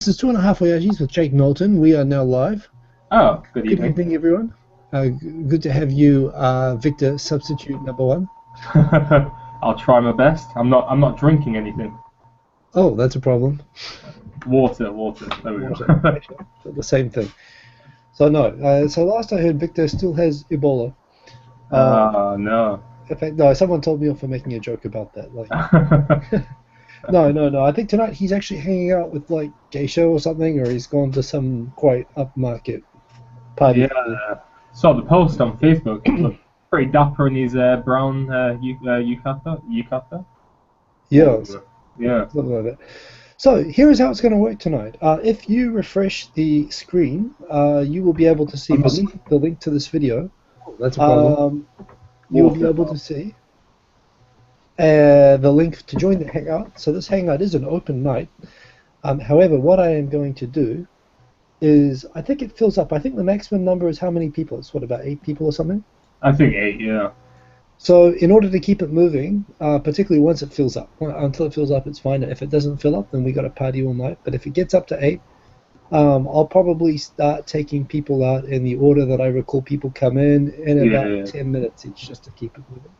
This is 2.5 Oyajis with Jake Knowlton. We are now live. Oh, good evening. Good evening, everyone. Good to have you, Victor, substitute number one. I'll try my best. I'm not drinking anything. Oh, that's a problem. Water. There we go. The same thing. So no. So last I heard, Victor still has Ebola. No. In fact, no. Someone told me off for making a joke about that. Like. No. I think tonight he's actually hanging out with like geisha or something, or he's gone to some quite upmarket party. Yeah, saw the post on Facebook. He looked pretty dapper in his brown yukata. Yeah. Yeah. Something like that. So here is how it's going to work tonight. If you refresh the screen, you will be able to see the link to this video. That's a problem. You will be able to see the link to join the Hangout. So this Hangout is an open night. However, what I am going to do is, I think it fills up. I think the maximum number is how many people? It's what, about 8 people or something? I think 8, yeah. So in order to keep it moving, particularly once it fills up, until it fills up, it's fine. If it doesn't fill up, then we got to party all night. But if it gets up to 8, I'll probably start taking people out in the order that I recall people come in about 10 minutes each, just to keep it moving.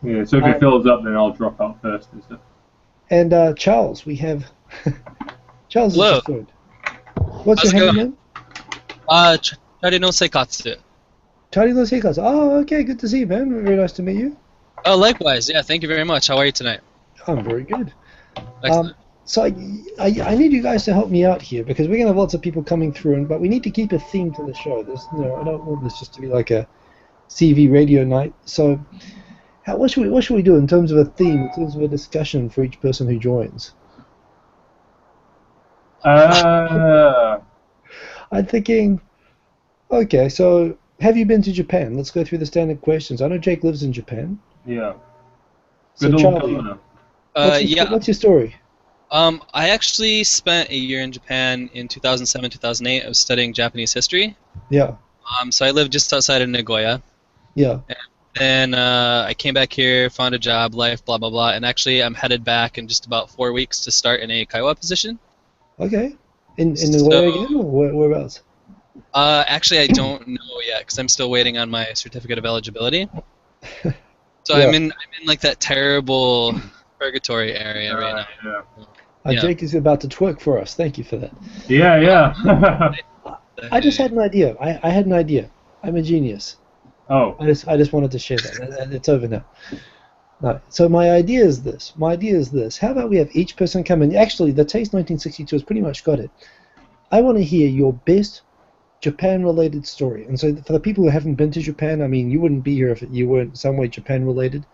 Yeah, so if it fills up, then I'll drop out first and stuff. And Charles, we have... Charles Hello. is just good. What's your handle name? Chari no Seikatsu. Chari no Seikatsu. Oh, okay, good to see you, man. Very nice to meet you. Oh, likewise. Yeah, thank you very much. How are you tonight? I'm very good. Excellent. So I need you guys to help me out here, because we're going to have lots of people coming through, but we need to keep a theme to the show. I don't want this just to be like a CV radio night. So... What should we do in terms of a theme, in terms of a discussion for each person who joins? I'm thinking, okay, so have you been to Japan? Let's go through the standard questions. I know Jake lives in Japan. Yeah. So Charlie, what's your story? I actually spent a year in Japan in 2007, 2008. I was studying Japanese history. Yeah. So I lived just outside of Nagoya. Yeah. And I came back here, found a job, life, blah, blah, blah. And actually, I'm headed back in just about 4 weeks to start in a Kaiwa position. Okay. In Nagoya again, or whereabouts? Actually, I don't know yet, because I'm still waiting on my certificate of eligibility. So yeah. I'm in like that terrible purgatory area right now. Yeah. Jake is about to twerk for us. Thank you for that. Yeah. I just had an idea. I had an idea. I'm a genius. Oh. I just wanted to share that. It's over now. No. So my idea is this. How about we have each person come in? Actually, the Taste 1962 has pretty much got it. I want to hear your best Japan-related story. And so for the people who haven't been to Japan, I mean, you wouldn't be here if you weren't in some way Japan-related.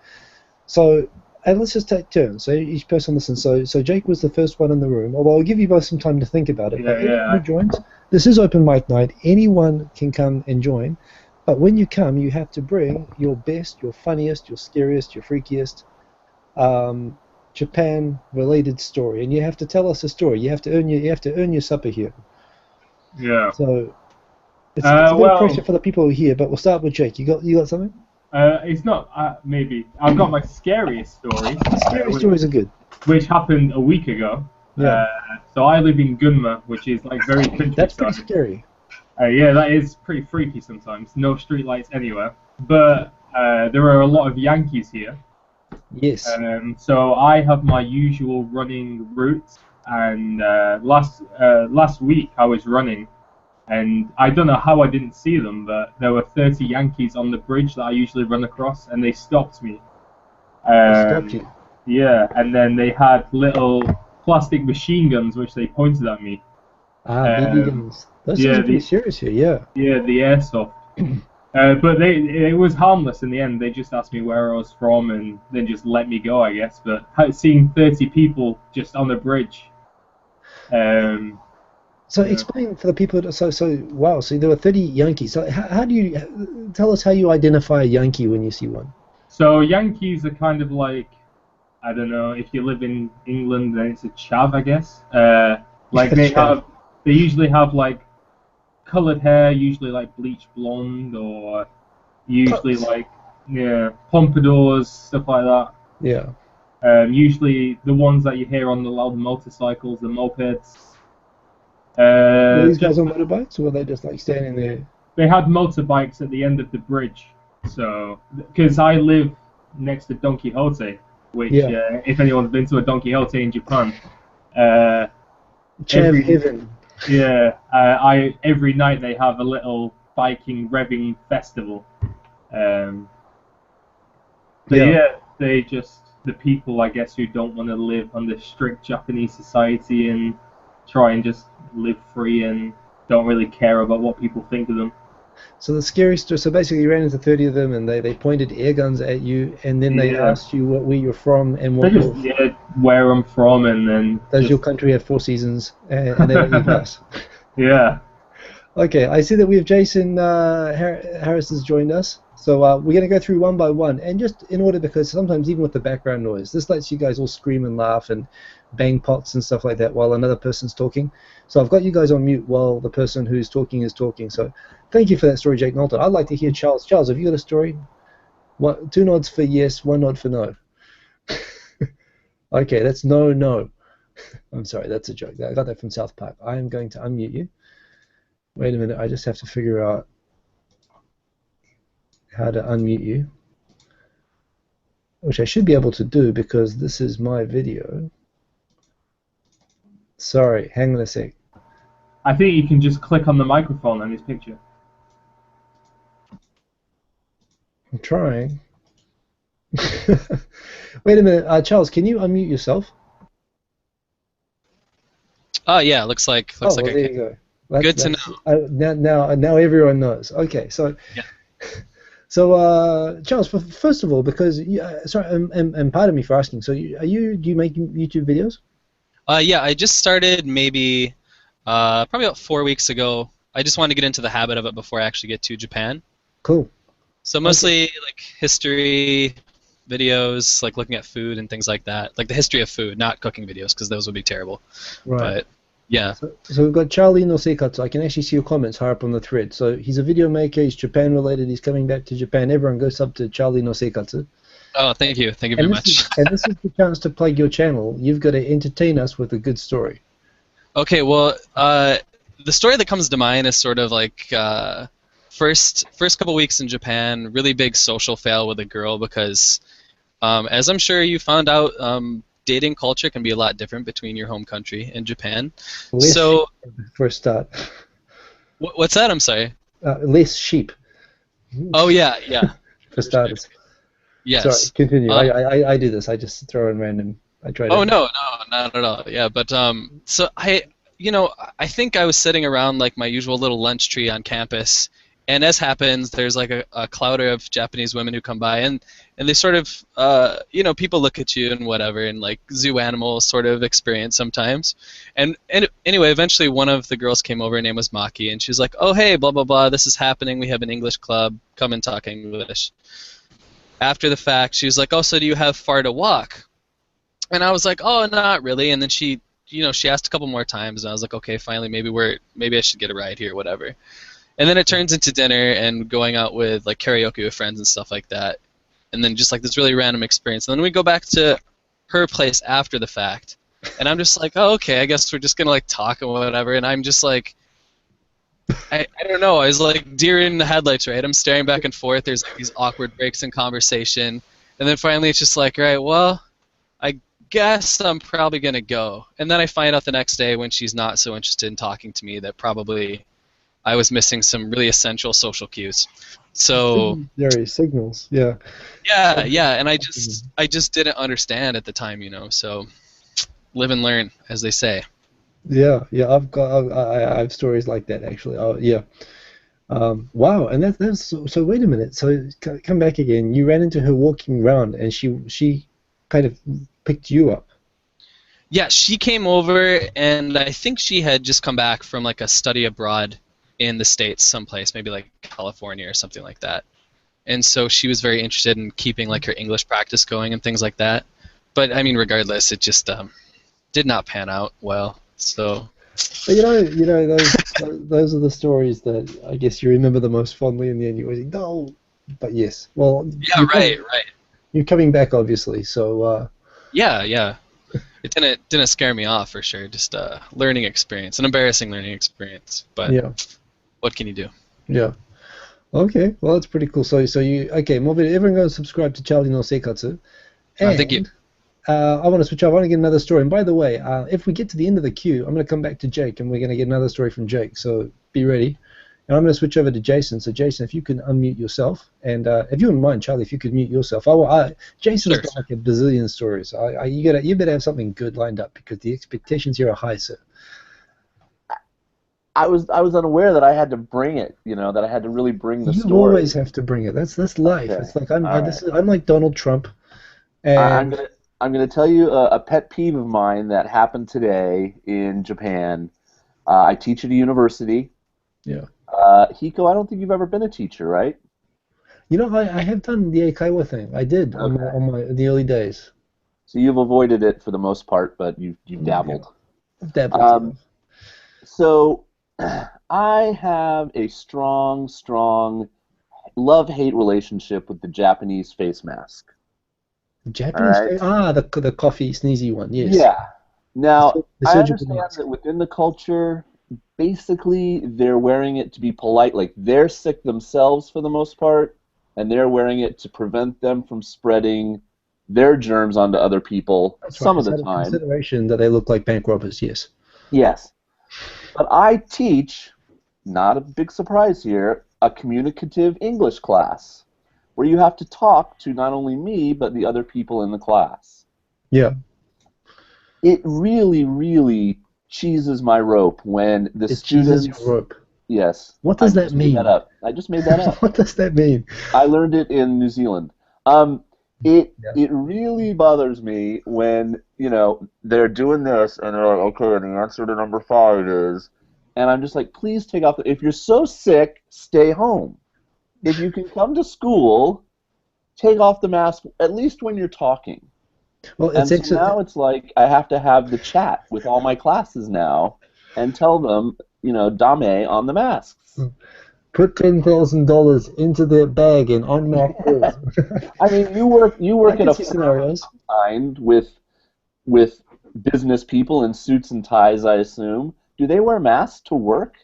So let's just take turns. So each person listens. So Jake was the first one in the room. Although I'll give you both some time to think about it. Yeah. Who joins? This is open mic night. Anyone can come and join. But when you come, you have to bring your best, your funniest, your scariest, your freakiest Japan-related story, and you have to tell us a story. You have to earn your supper here. Yeah. So it's a bit of pressure for the people who are here. But we'll start with Jake. You got something? It's not maybe. I've got my scariest story. Scary stories are good. Which happened a week ago. Yeah. So I live in Gunma, which is like very countryside. That's pretty scary. Yeah, that is pretty freaky sometimes. No streetlights anywhere. But there are a lot of Yankees here. Yes. So I have my usual running routes. And last week I was running. And I don't know how I didn't see them, but there were 30 Yankees on the bridge that I usually run across. And they stopped me. They stopped you? Yeah, and then they had little plastic machine guns which they pointed at me. BB guns. Those are pretty serious here, yeah. Yeah, the airsoft. But it was harmless in the end. They just asked me where I was from and then just let me go, I guess. But seeing 30 people just on the bridge. So explain for the people. Wow. So there were 30 Yankees. So how do you tell us how you identify a Yankee when you see one? So Yankees are kind of like, I don't know, if you live in England, then it's a chav, I guess. Like they usually have like colored hair, usually like bleach blonde, or usually like pompadours, stuff like that. Yeah. Usually the ones that you hear on the loud motorcycles, the mopeds. Were these guys on motorbikes, or were they just like standing there? They had motorbikes at the end of the bridge. So, because I live next to Don Quixote, which, if anyone's been to a Don Quixote in Japan, heaven. Yeah, every night they have a little biking revving festival. They just, the people, I guess, who don't want to live under strict Japanese society and try and just live free and don't really care about what people think of them. So the scariest, so basically you ran into 30 of them and they pointed air guns at you, and then they asked you where you're from and what where I'm from, and then does your country have 4 seasons, and they let you pass. Yeah. Okay, I see that we have Jason Harris has joined us. So we're going to go through one by one, and just in order, because sometimes even with the background noise, this lets you guys all scream and laugh and bang pots and stuff like that while another person's talking. So I've got you guys on mute while the person who's talking is talking. So thank you for that story, Jake Knowlton. I'd like to hear Charles. Charles, have you got a story? 2 nods for yes, 1 nod for no. Okay, that's no. I'm sorry, that's a joke. I got that from South Park. I am going to unmute you. Wait a minute, I just have to figure out how to unmute you, which I should be able to do because this is my video. Sorry, hang on a sec. I think you can just click on the microphone on his picture. I'm trying. Wait a minute, Charles, can you unmute yourself? Oh yeah, looks like well, I there can. You go. Good to know. Now everyone knows. Okay, so so Charles, first of all, because sorry, and pardon me for asking. So do you make YouTube videos? Yeah, I just started maybe probably about 4 weeks ago. I just wanted to get into the habit of it before I actually get to Japan. Cool. So mostly like history videos, like looking at food and things like that, like the history of food, not cooking videos because those would be terrible. Right. But yeah. So we've got Charlie no Seikatsu. I can actually see your comments higher up on the thread. So he's a video maker. He's Japan related. He's coming back to Japan. Everyone go sub to Charlie no Seikatsu. Oh, thank you very much. And this is the chance to plug your channel. You've got to entertain us with a good story. Okay, well, the story that comes to mind is sort of like first couple weeks in Japan, really big social fail with a girl because, as I'm sure you found out, dating culture can be a lot different between your home country and Japan. Less so, for a start. What's that? I'm sorry. Less sheep. Oh yeah. For starters. Yes. Sorry, continue. I do this. I just throw in random. I try to. Oh no, not at all. Yeah, but so I think I was sitting around like my usual little lunch tree on campus, and as happens, there's like a clouder of Japanese women who come by, and they sort of people look at you and whatever, and like zoo animal sort of experience sometimes, and anyway, eventually one of the girls came over. Her name was Maki, and she was like, "Oh hey, blah blah blah, this is happening. We have an English club. Come and talk English." After the fact, she was like, "Oh, so do you have far to walk?" And I was like, "Oh, not really." And then she asked a couple more times, and I was like, "Okay, finally, maybe I should get a ride here, whatever." And then it turns into dinner and going out with like karaoke with friends and stuff like that, and then just like this really random experience. And then we go back to her place after the fact, and I'm just like, "Oh, okay, I guess we're just gonna like talk and whatever." And I'm just like, I don't know. I was like deer in the headlights, right? I'm staring back and forth. There's like these awkward breaks in conversation, and then finally it's just like, all right, well, I guess I'm probably gonna go. And then I find out the next day when she's not so interested in talking to me that probably I was missing some really essential social cues. So signals, yeah. Yeah, and I just didn't understand at the time, So live and learn, as they say. Yeah, I have stories like that actually. Oh, yeah. Wow, and that's so. Wait a minute. So come back again. You ran into her walking around, and she kind of picked you up. Yeah, she came over, and I think she had just come back from like a study abroad in the States, someplace, maybe like California or something like that. And so she was very interested in keeping like her English practice going and things like that. But I mean, regardless, it just did not pan out well. So, but those are the stories that I guess you remember the most fondly in the end. You always think, no, but yes. Well, yeah, right. You're coming back, obviously. So. Yeah. it didn't scare me off for sure. Just a learning experience, an embarrassing learning experience. But Yeah. what can you do? Yeah. Okay. Well, that's pretty cool. So you everyone go and subscribe to Charlie no Seikatsu. And Thank you. I want to switch over. I want to get another story. And by the way, if we get to the end of the queue, I'm going to come back to Jake, and we're going to get another story from Jake. So be ready. And I'm going to switch over to Jason. So Jason, if you can unmute yourself, and if you wouldn't mind, Charlie, if you could mute yourself. Jason's Sure. got like a bazillion stories. You better have something good lined up because the expectations here are high, sir. I was unaware that I had to bring it. You know, that I had to really bring the You story. always have to bring it. That's life. Okay. It's like All I'm like Donald Trump. And I'm gonna tell you a pet peeve of mine that happened today in Japan. I teach at a university. Yeah. Hiko, I don't think you've ever been a teacher, right? You know, I have done the Eikaiwa thing. I did in the early days. So you've avoided it for the most part, but you've dabbled. Dabbled. So I have a strong love-hate relationship with the Japanese face mask. Japanese All right. the coffee sneezy one, yes. Yeah. Now, The I surgical understand mask. that within the culture, basically they're wearing it to be polite. Like, they're sick themselves for the most part, and they're wearing it to prevent them from spreading their germs onto other people. That's some right. of It's the out time. consideration that they look like bank robbers, yes. Yes. But I teach, not a big surprise here, a communicative English class where you have to talk to not only me, but the other people in the class. Yeah. It really, really cheeses my rope when the cheeses students... your rope. Yes. What does that mean? I just made that up. What does that mean? I learned it in New Zealand. It really bothers me when, you know, they're doing this and they're like, okay, and the answer to number 5 is, and I'm just like, please take off. If you're so sick, stay home. If you can come to school, take off the mask at least when you're talking. Well, And so now it's like I have to have the chat with all my classes now and tell them, you know, dame on the masks. Put $10,000 into their bag and unmask it. I mean, you work at a scenarios. kind with business people in suits and ties, I assume. Do they wear masks to work?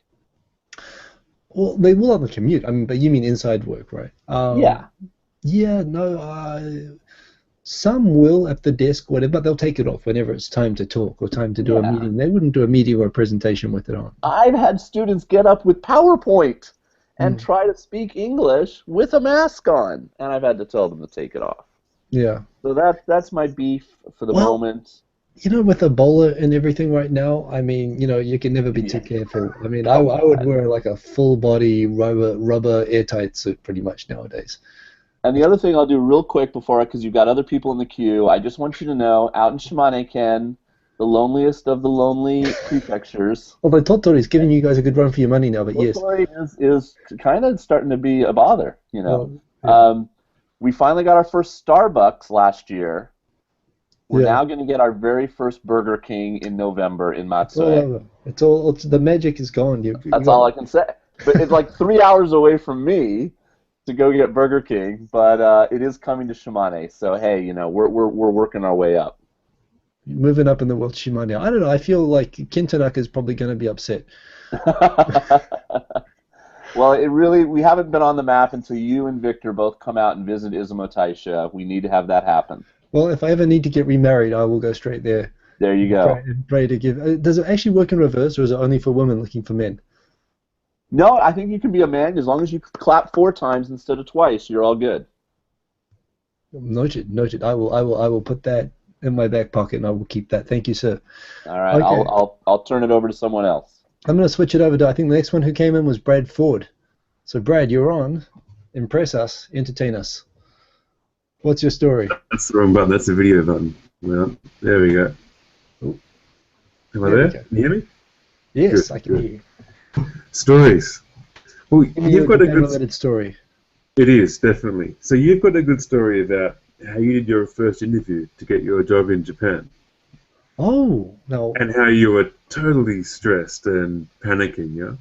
Well, they will on the commute. I mean, but you mean inside work, right? Yeah. Yeah, no, some will at the desk, whatever, but they'll take it off whenever it's time to talk or time to do a meeting. They wouldn't do a meeting or a presentation with it on. I've had students get up with PowerPoint and try to speak English with a mask on, and I've had to tell them to take it off. Yeah. So that's my beef for the moment. You know, with Ebola and everything right now, I mean, you know, you can never be too careful. I mean, I would wear like a full-body rubber airtight suit pretty much nowadays. And the other thing I'll do real quick because you've got other people in the queue, I just want you to know, out in Shimane, Ken, the loneliest of the lonely prefectures. Although Totori's giving you guys a good run for your money now, but yes. Totori is kind of starting to be a bother, you know. We finally got our first Starbucks last year. We're now going to get our very first Burger King in November in Matsue. The magic is gone. That's all I can say. But it's like 3 hours away from me to go get Burger King, but it is coming to Shimane. So hey, you know, we're working our way up. Moving up in the world, Shimane. I don't know. I feel like Kintanaka is probably going to be upset. Well, we haven't been on the map until you and Victor both come out and visit Izumo Taisha. We need to have that happen. Well, if I ever need to get remarried, I will go straight there. There you go. Pray to give. Does it actually work in reverse, or is it only for women looking for men? No, I think you can be a man as long as you clap 4 times instead of twice. You're all good. Noted. I will put that in my back pocket, and I will keep that. Thank you, sir. All right. Okay. I'll turn it over to someone else. I'm going to switch it over to, I think the next one who came in was Brad Ford. So, Brad, you're on. Impress us. Entertain us. What's your story? That's the wrong button. That's the video button. Well, there we go. Ooh. Am I there? Can you hear me? Yes, Good, I can hear you. Stories. Well, you've got a good story. It is, definitely. So you've got a good story about how you did your first interview to get your job in Japan. Oh, no. And how you were totally stressed and panicking, yeah?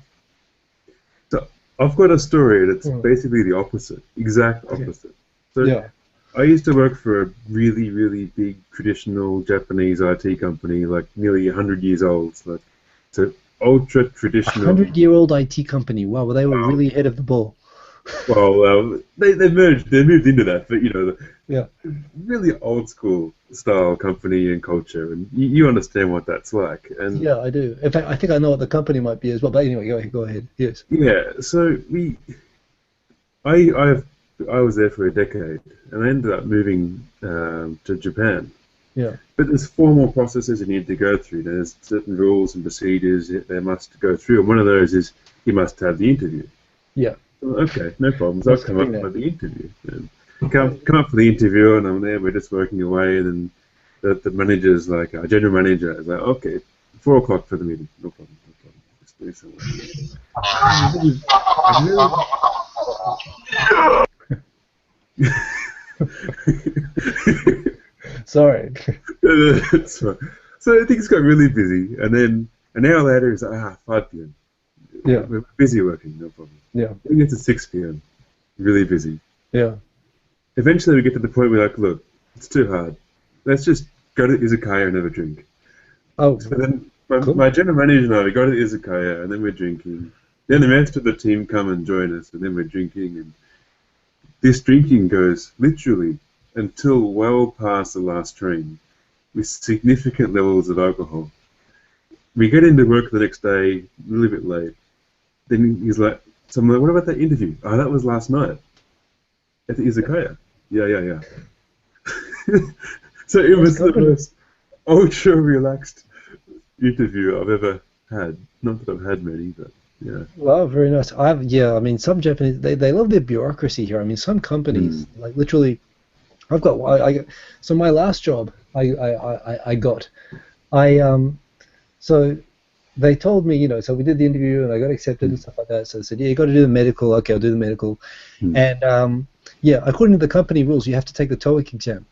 So I've got a story that's basically the opposite, exact opposite. So I used to work for a really, really big traditional Japanese IT company, like nearly 100 years old. Like, it's an ultra traditional. 100-year-old IT company. Wow, well, they were really ahead of the ball. Well, they moved into that, but Yeah. really old school style company and culture, and you understand what that's like. And Yeah, I do. In fact, I think I know what the company might be as well. But anyway, go ahead. Yes. yeah, so I was there for a decade, and I ended up moving to Japan. Yeah. But there's formal processes you need to go through. There's certain rules and procedures they must go through, and one of those is you must have the interview. Yeah. Okay, no problems. I'll come up for the interview. And come up for the interview, and I'm there. We're just working away, and then the manager's like, our general manager is like, okay, 4 o'clock for the meeting. No problem. Just do something. Sorry. So things got really busy, and then an hour later, it's like, 5 p.m. Yeah. We're busy working, no problem. Yeah. We get to 6 p.m. Really busy. Yeah. Eventually, we get to the point where we're like, look, it's too hard. Let's just go to izakaya and have a drink. Oh. So then Cool. my general manager and I, we go to the izakaya, and then we're drinking. Then the rest of the team come and join us, and then we're drinking. And this drinking goes literally until well past the last train, with significant levels of alcohol. We get into work the next day, a little bit late. Then he's like, so I'm like, what about that interview? Oh, that was last night at the izakaya. Yeah. So it was the most ultra relaxed interview I've ever had. Not that I've had many, but yeah. Well, very nice. I mean, some Japanese they love their bureaucracy here. I mean, some companies like literally. So my last job so they told me, so we did the interview and I got accepted and stuff like that. So they said, yeah, you got to do the medical. Okay, I'll do the medical. And according to the company rules, you have to take the TOEIC exam.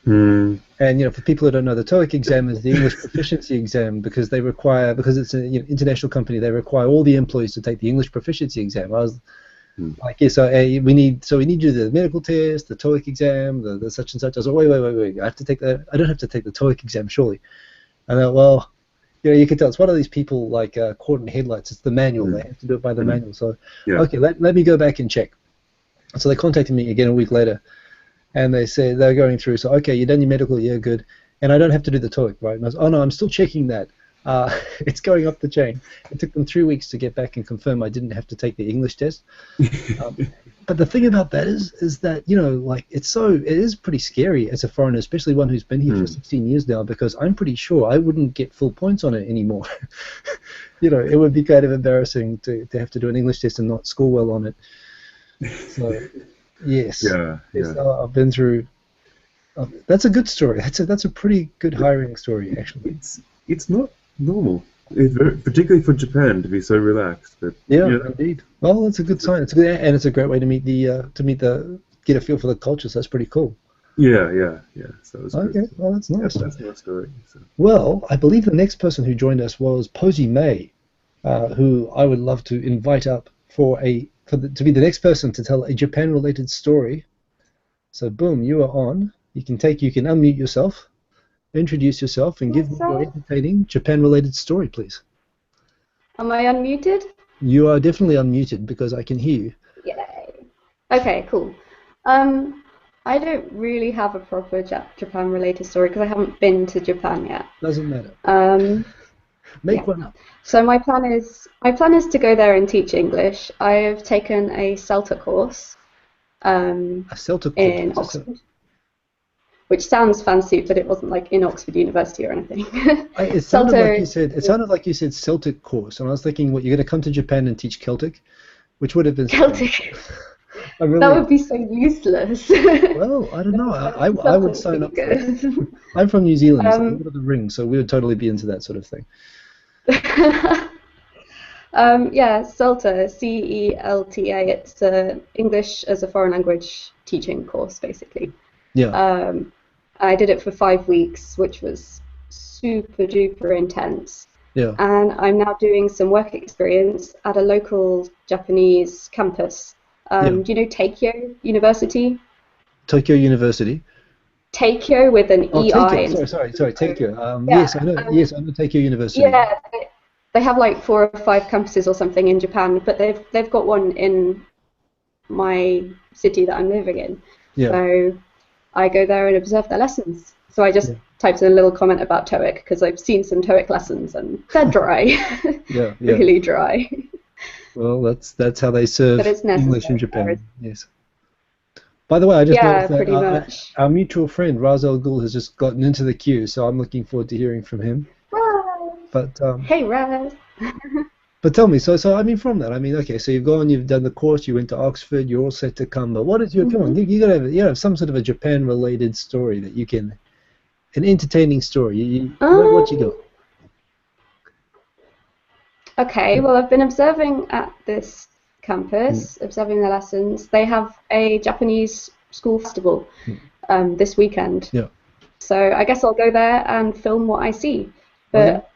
And for people who don't know, the TOEIC exam is the English proficiency exam because it's an international company, they require all the employees to take the English proficiency exam. I was like, yeah, so we need you to do the medical test, the TOEIC exam, the such and such. I was like, wait, I have to take that. I don't have to take the TOEIC exam, surely. And I thought, well, you can tell it's one of these people like caught in headlights. It's the manual. They have to do it by the manual. So okay, let me go back and check. So they contacted me again a week later. And they said they're going through. So okay, you done your medical, yeah, good. And I don't have to do the TOEIC, right? And I was, oh no, I'm still checking that. It's going up the chain. It took them 3 weeks to get back and confirm I didn't have to take the English test. But the thing about that is that it is pretty scary as a foreigner, especially one who's been here for 16 years now, because I'm pretty sure I wouldn't get full points on it anymore. It would be kind of embarrassing to have to do an English test and not score well on it. So. Yes. Yeah. I've been through. That's a good story. That's a pretty good hiring story, actually. It's not normal, particularly for Japan to be so relaxed. But indeed. Well, that's a good sign. It's good, and it's a great way to get a feel for the culture. So that's pretty cool. Yeah. So it was okay. good. Well, that's nice. That's my story. So. Well, I believe the next person who joined us was Posey May, who I would love to invite up to be the next person to tell a Japan-related story. So boom, you are on. You can unmute yourself, introduce yourself, and give me your entertaining Japan-related story, please. Am I unmuted? You are definitely unmuted because I can hear you. Yay. Okay, cool. I don't really have a proper Japan-related story because I haven't been to Japan yet. Doesn't matter. Make one up. So my plan is to go there and teach English. I've taken a CELTA course. A CELTA course in Oxford, which sounds fancy, but it wasn't like in Oxford University or anything. It sounded like you said Celtic course, and I was thinking, what, you're going to come to Japan and teach Celtic, which would have been Celtic. That would be so useless. Well, I don't know. I would sign up for it. I'm from New Zealand, so Lord of the Rings, so we would totally be into that sort of thing. CELTA, CELTA. It's English as a foreign language teaching course, basically. Yeah. I did it for 5 weeks, which was super duper intense. Yeah. And I'm now doing some work experience at a local Japanese campus. Do you know Teikyo University? Tokyo University. Takyo with an EI. Takyo. Sorry, Takyo. Yes, I know. Yes, I know Tokyo University. Yeah, they have like 4 or 5 campuses or something in Japan, but they've got one in my city that I'm living in. Yeah. So I go there and observe their lessons. So I just typed in a little comment about TOEIC because I've seen some TOEIC lessons and they're dry. Yeah. Really dry. Well, that's how they serve English in Japan. Yes. By the way, I just noticed that our mutual friend Raz Al Ghul has just gotten into the queue, so I'm looking forward to hearing from him. Raz. But hey, Raz. But tell me, so I mean, from that, I mean, okay, so you've done the course, you went to Oxford, you're all set to come. But what is your come on? You gotta have some sort of a Japan-related story that you can, an entertaining story. What you got? Okay, well, I've been observing at this campus, observing the lessons. They have a Japanese school festival this weekend. Yeah. So I guess I'll go there and film what I see. But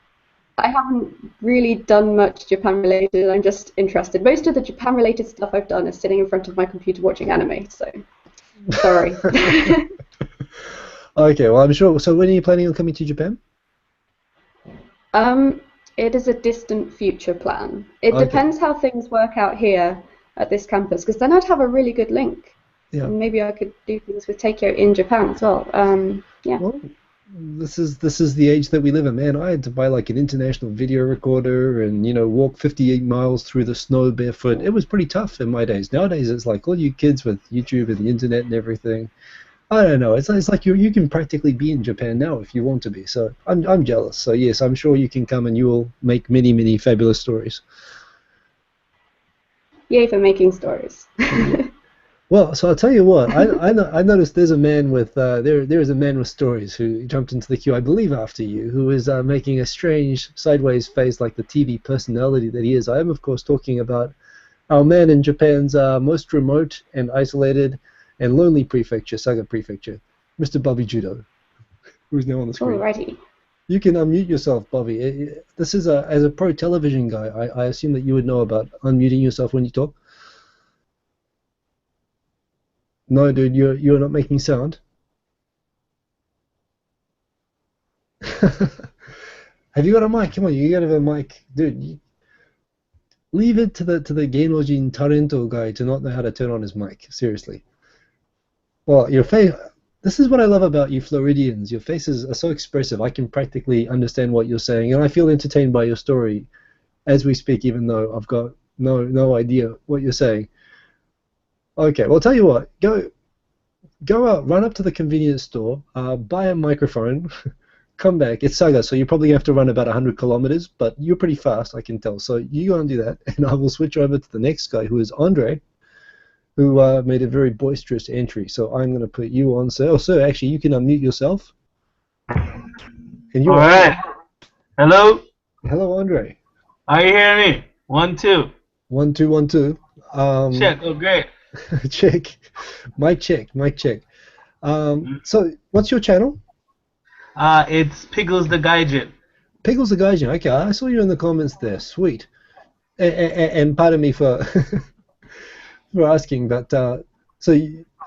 I haven't really done much Japan-related. I'm just interested. Most of the Japan-related stuff I've done is sitting in front of my computer watching anime. So, sorry. Okay, well, I'm sure. So when are you planning on coming to Japan? It is a distant future plan. It depends how things work out here at this campus, because then I'd have a really good link. Yeah. And maybe I could do things with Takyo in Japan as well. Yeah. Well, this is the age that we live in, man. I had to buy like an international video recorder and walk 58 miles through the snow barefoot. It was pretty tough in my days. Nowadays it's like all you kids with YouTube and the internet and everything. I don't know. It's like you can practically be in Japan now if you want to be. So I'm jealous. So yes, I'm sure you can come and you will make many fabulous stories. Yay for making stories. Well, so I'll tell you what. I noticed there's a man with there is a man with stories who jumped into the queue, I believe, after you, who is making a strange sideways face like the TV personality that he is. I am, of course, talking about our man in Japan's most remote and isolated and lonely prefecture, Saga Prefecture, Mr. Bobby Judo, who's now on the screen. Alrighty. You can unmute yourself, Bobby. This is as a pro television guy, I assume that you would know about unmuting yourself when you talk. No, dude, you're not making sound. Have you got a mic? Come on, you gotta have a mic, dude. Leave it to the Gainojin Tarento guy to not know how to turn on his mic. Seriously. Well, your face. This is what I love about you Floridians. Your faces are so expressive. I can practically understand what you're saying, and I feel entertained by your story as we speak, even though I've got no idea what you're saying. Okay, well, I'll tell you what. Go out, run up to the convenience store, buy a microphone, come back. It's Saga, so you're probably going to have to run about 100 kilometers, but you're pretty fast, I can tell. So you go and do that, and I will switch over to the next guy, who is Andre, who made a very boisterous entry. So I'm going to put you on, sir. Oh, sir, actually, you can unmute yourself. And you're all right. Hello? Hello, Andre. Are you hearing me? 1, 2. 1, 2, 1, 2. Check. Oh, great. Check. Mic check. So, what's your channel? It's Piggles the Gaijin. Piggles the Gaijin. Okay, I saw you in the comments there. Sweet. And pardon me for for asking, but so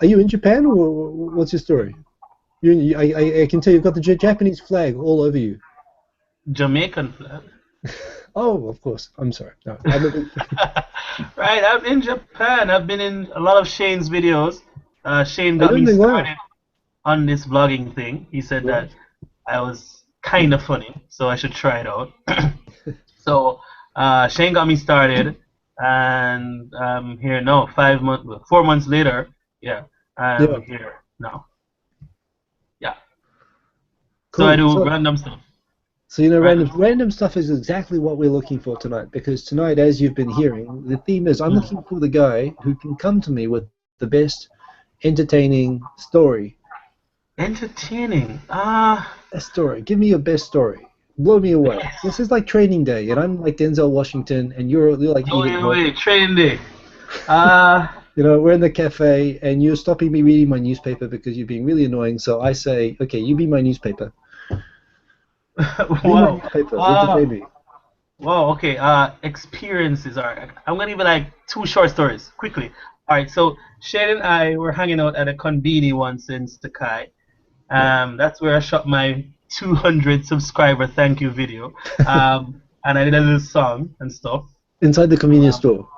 are you in Japan, or what's your story? I can tell you've got the Japanese flag all over you. Jamaican flag. Oh, of course. I'm sorry. No, right, I'm in Japan. I've been in a lot of Shane's videos. Shane got me started on this vlogging thing. He said that I was kind of funny, so I should try it out. So Shane got me started, and I'm here now. 4 months later, I'm here now. Yeah. Cool. So I do random stuff. So random stuff is exactly what we're looking for tonight, because tonight, as you've been hearing, the theme is I'm looking for the guy who can come to me with the best entertaining story. Entertaining? A story. Give me your best story. Blow me away. This is like Training Day, and I'm like Denzel Washington, and you're like wait, Training Day. We're in the cafe, and you're stopping me reading my newspaper because you're being really annoying, so I say, okay, you be my newspaper. Wow. Entertain me. Wow, okay. Experiences are. I'm gonna give you like 2 short stories quickly. All right, so Shane and I were hanging out at a conveni once in Sakai. That's where I shot my 200 subscriber thank you video. And I did a little song and stuff. Inside the convenience store?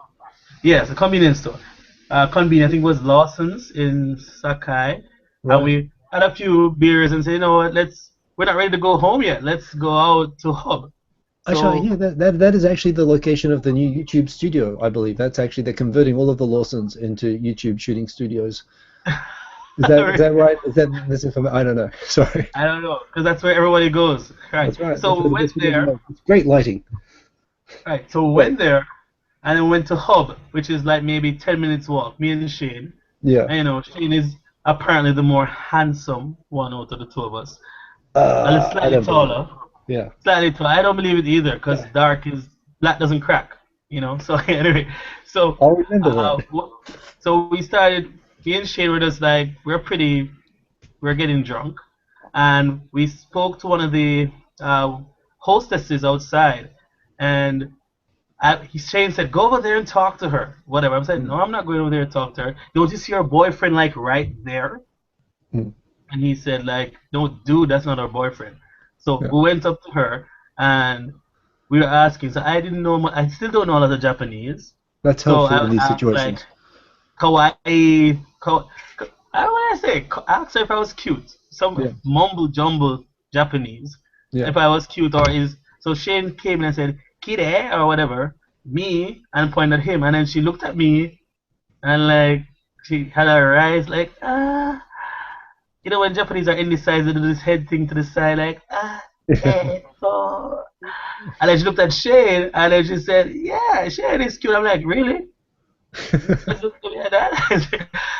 Yes, a convenience store. Convenience, I think it was Lawson's in Sakai. Right. And we had a few beers and said, you know what, we're not ready to go home yet. Let's go out to Hub. Actually, yeah, that is actually the location of the new YouTube studio, I believe. That's actually, they're converting all of the Lawsons into YouTube shooting studios. Is that right? Is that misinformation? I don't know. Sorry. I don't know, because that's where everybody goes. Right. That's right. So we went there. It's great lighting. Right. So we went there, and then went to Hub, which is like maybe 10 minutes walk. Me and Shane. Yeah. And, you know, Shane is apparently the more handsome one out of the two of us. And slightly taller. Yeah. Slightly taller. I don't believe it either, because black doesn't crack. You know. So anyway, so I'll remember that. So we started. Me and Shane were just like, we're getting drunk, and we spoke to one of the hostesses outside, and Shane said, go over there and talk to her, whatever. I said, no, I'm not going over there and talk to her. Don't you see her boyfriend like right there? And he said, like, no, dude, that's not her boyfriend. So we went up to her, and we were asking. So I didn't know, I still don't know a lot of Japanese. That's helpful in these situations. Like, kawaii, I want to say, ask her if I was cute. Some mumble jumble Japanese. Yeah. If I was cute so Shane came in and said, Kire, or whatever, me, and pointed at him, and then she looked at me, and like, she had her eyes like, you know when Japanese are indecisive, they do this head thing to the side like, so. And then she looked at Shane, and then she said, yeah, Shane is cute. I'm like, really? That's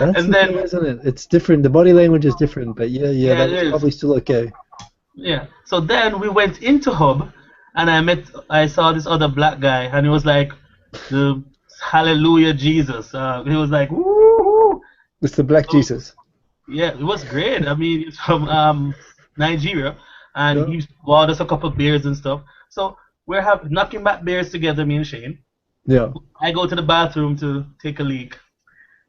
and the then, thing, isn't it? It's different. The body language is different, but yeah, that's probably still okay. Yeah. So then we went into Hub, and I saw this other black guy, and he was like, the Hallelujah Jesus. He was like, woo! It's the Black Jesus. Yeah, it was great. I mean, he's from Nigeria, and he bought us a couple of beers and stuff. So we're knocking back beers together, me and Shane. Yeah. I go to the bathroom to take a leak.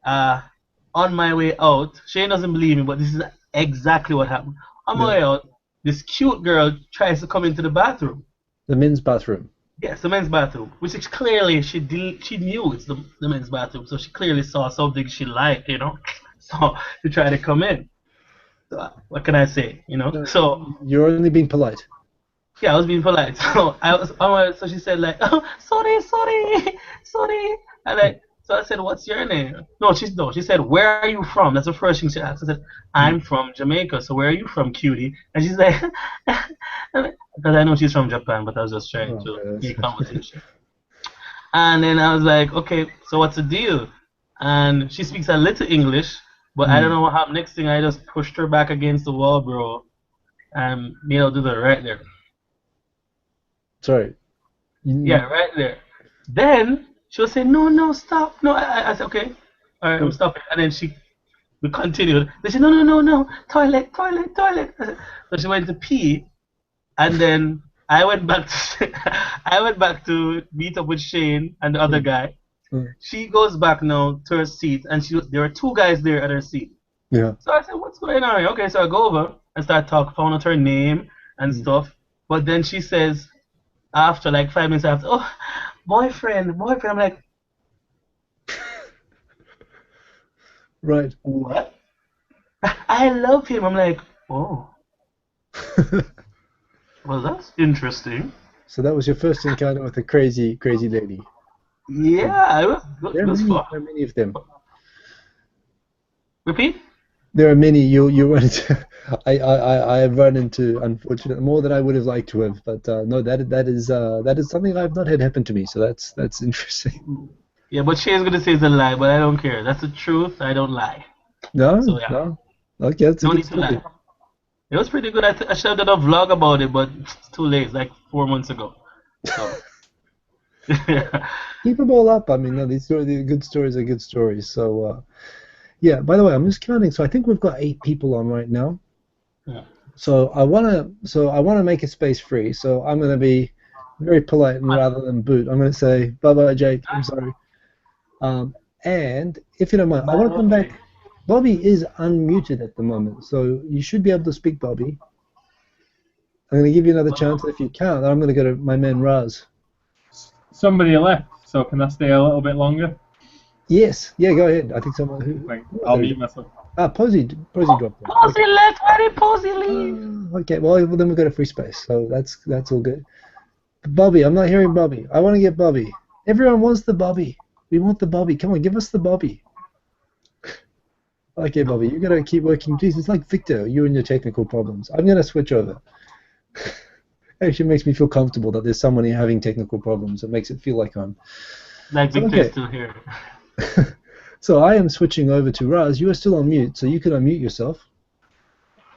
On my way out, Shane doesn't believe me, but this is exactly what happened. On my way out, this cute girl tries to come into the bathroom. The men's bathroom. Yes, the men's bathroom, which is clearly she knew it's the men's bathroom, so she clearly saw something she liked, you know. So she tried to come in. So, what can I say, you know? So you're only being polite. Yeah, I was being polite. So so she said like, oh, sorry. And so I said, what's your name? No, she said, where are you from? That's the first thing she asked. I said, I'm from Jamaica. So where are you from, cutie? And she's like, because I know she's from Japan, but I was just trying to make conversation. And then I was like, okay, so what's the deal? And she speaks a little English, but I don't know what happened. Next thing, I just pushed her back against the wall, bro, and made her do that right there. Sorry. Yeah, right there. Then she'll say, no, stop. No, I said, okay. All right, I'm stopping. And then we continued. They said, no, toilet. So she went to pee, and then I went back to meet up with Shane and the other guy. She goes back now to her seat, and there were two guys there at her seat. Yeah. So I said, what's going on here? Okay, so I go over and start talking, found out her name and stuff. But then she says, after like 5 minutes after, oh, boyfriend. I'm like, right. What? I love him. I'm like, oh. Well, that's interesting. So that was your first encounter with a crazy lady. Yeah, it was fun. There are many of them. Repeat? There are many. You run into. I have run into, unfortunately, more than I would have liked to have. But no, that is something I've not had happen to me. So that's interesting. Yeah, but Shane's gonna say it's a lie, but I don't care. That's the truth. I don't lie. No. So, yeah. No. Okay, that's no a need to lie. It was pretty good. I should have done a vlog about it, but it's too late. Like 4 months ago. So. Keep them all up. I mean, no, these good stories are good stories. So, yeah. By the way, I'm just counting. So I think we've got 8 people on right now. Yeah. So I wanna make a space free. So I'm gonna be very polite and rather than boot, I'm gonna say bye bye, Jake. I'm sorry. And if you don't mind, I want to come back. Bobby is unmuted at the moment, so you should be able to speak, Bobby. I'm going to give you another chance. If you can't, I'm going to go to my man Raz. Somebody left, so can I stay a little bit longer? Yes. Yeah, go ahead. I think someone who... I'll mute myself. Posey dropped in. Posey left. Why did Posey leave? Okay, well then we'll go to free space, so that's all good. Bobby, I'm not hearing Bobby. I want to get Bobby. Everyone wants the Bobby. We want the Bobby. Come on, give us the Bobby. Okay, Bobby, you gotta keep working. Please, it's like Victor, you and your technical problems. I'm gonna switch over. Actually makes me feel comfortable that there's someone here having technical problems. It makes it feel like I'm... Like Victor's still here. So I am switching over to Raz. You are still on mute, so you can unmute yourself.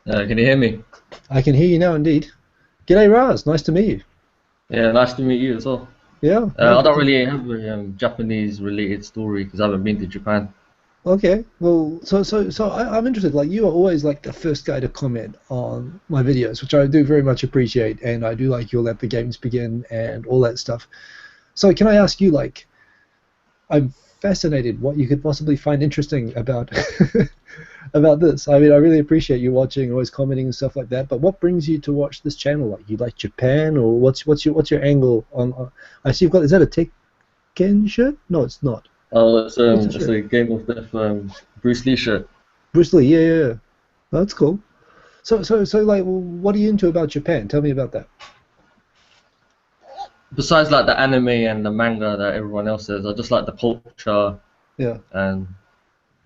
Can you hear me? I can hear you now, indeed. G'day, Raz. Nice to meet you. Yeah, nice to meet you as well. Yeah. I don't really have a Japanese-related story because I haven't been to Japan. Okay. Well, so I'm interested. Like, you are always like the first guy to comment on my videos, which I do very much appreciate, and I do like your Let the Games Begin and all that stuff. So can I ask you, like, I'm fascinated what you could possibly find interesting about about this. I mean, I really appreciate you watching, always commenting and stuff like that. But what brings you to watch this channel? Like, you like Japan, or what's your angle on? I see you've got. Is that a Tekken shirt? No, it's not. Oh, it's a Game of Death Bruce Lee shirt. Bruce Lee, yeah. That's cool. So like, what are you into about Japan? Tell me about that. Besides like the anime and the manga that everyone else says, I just like the culture. Yeah. And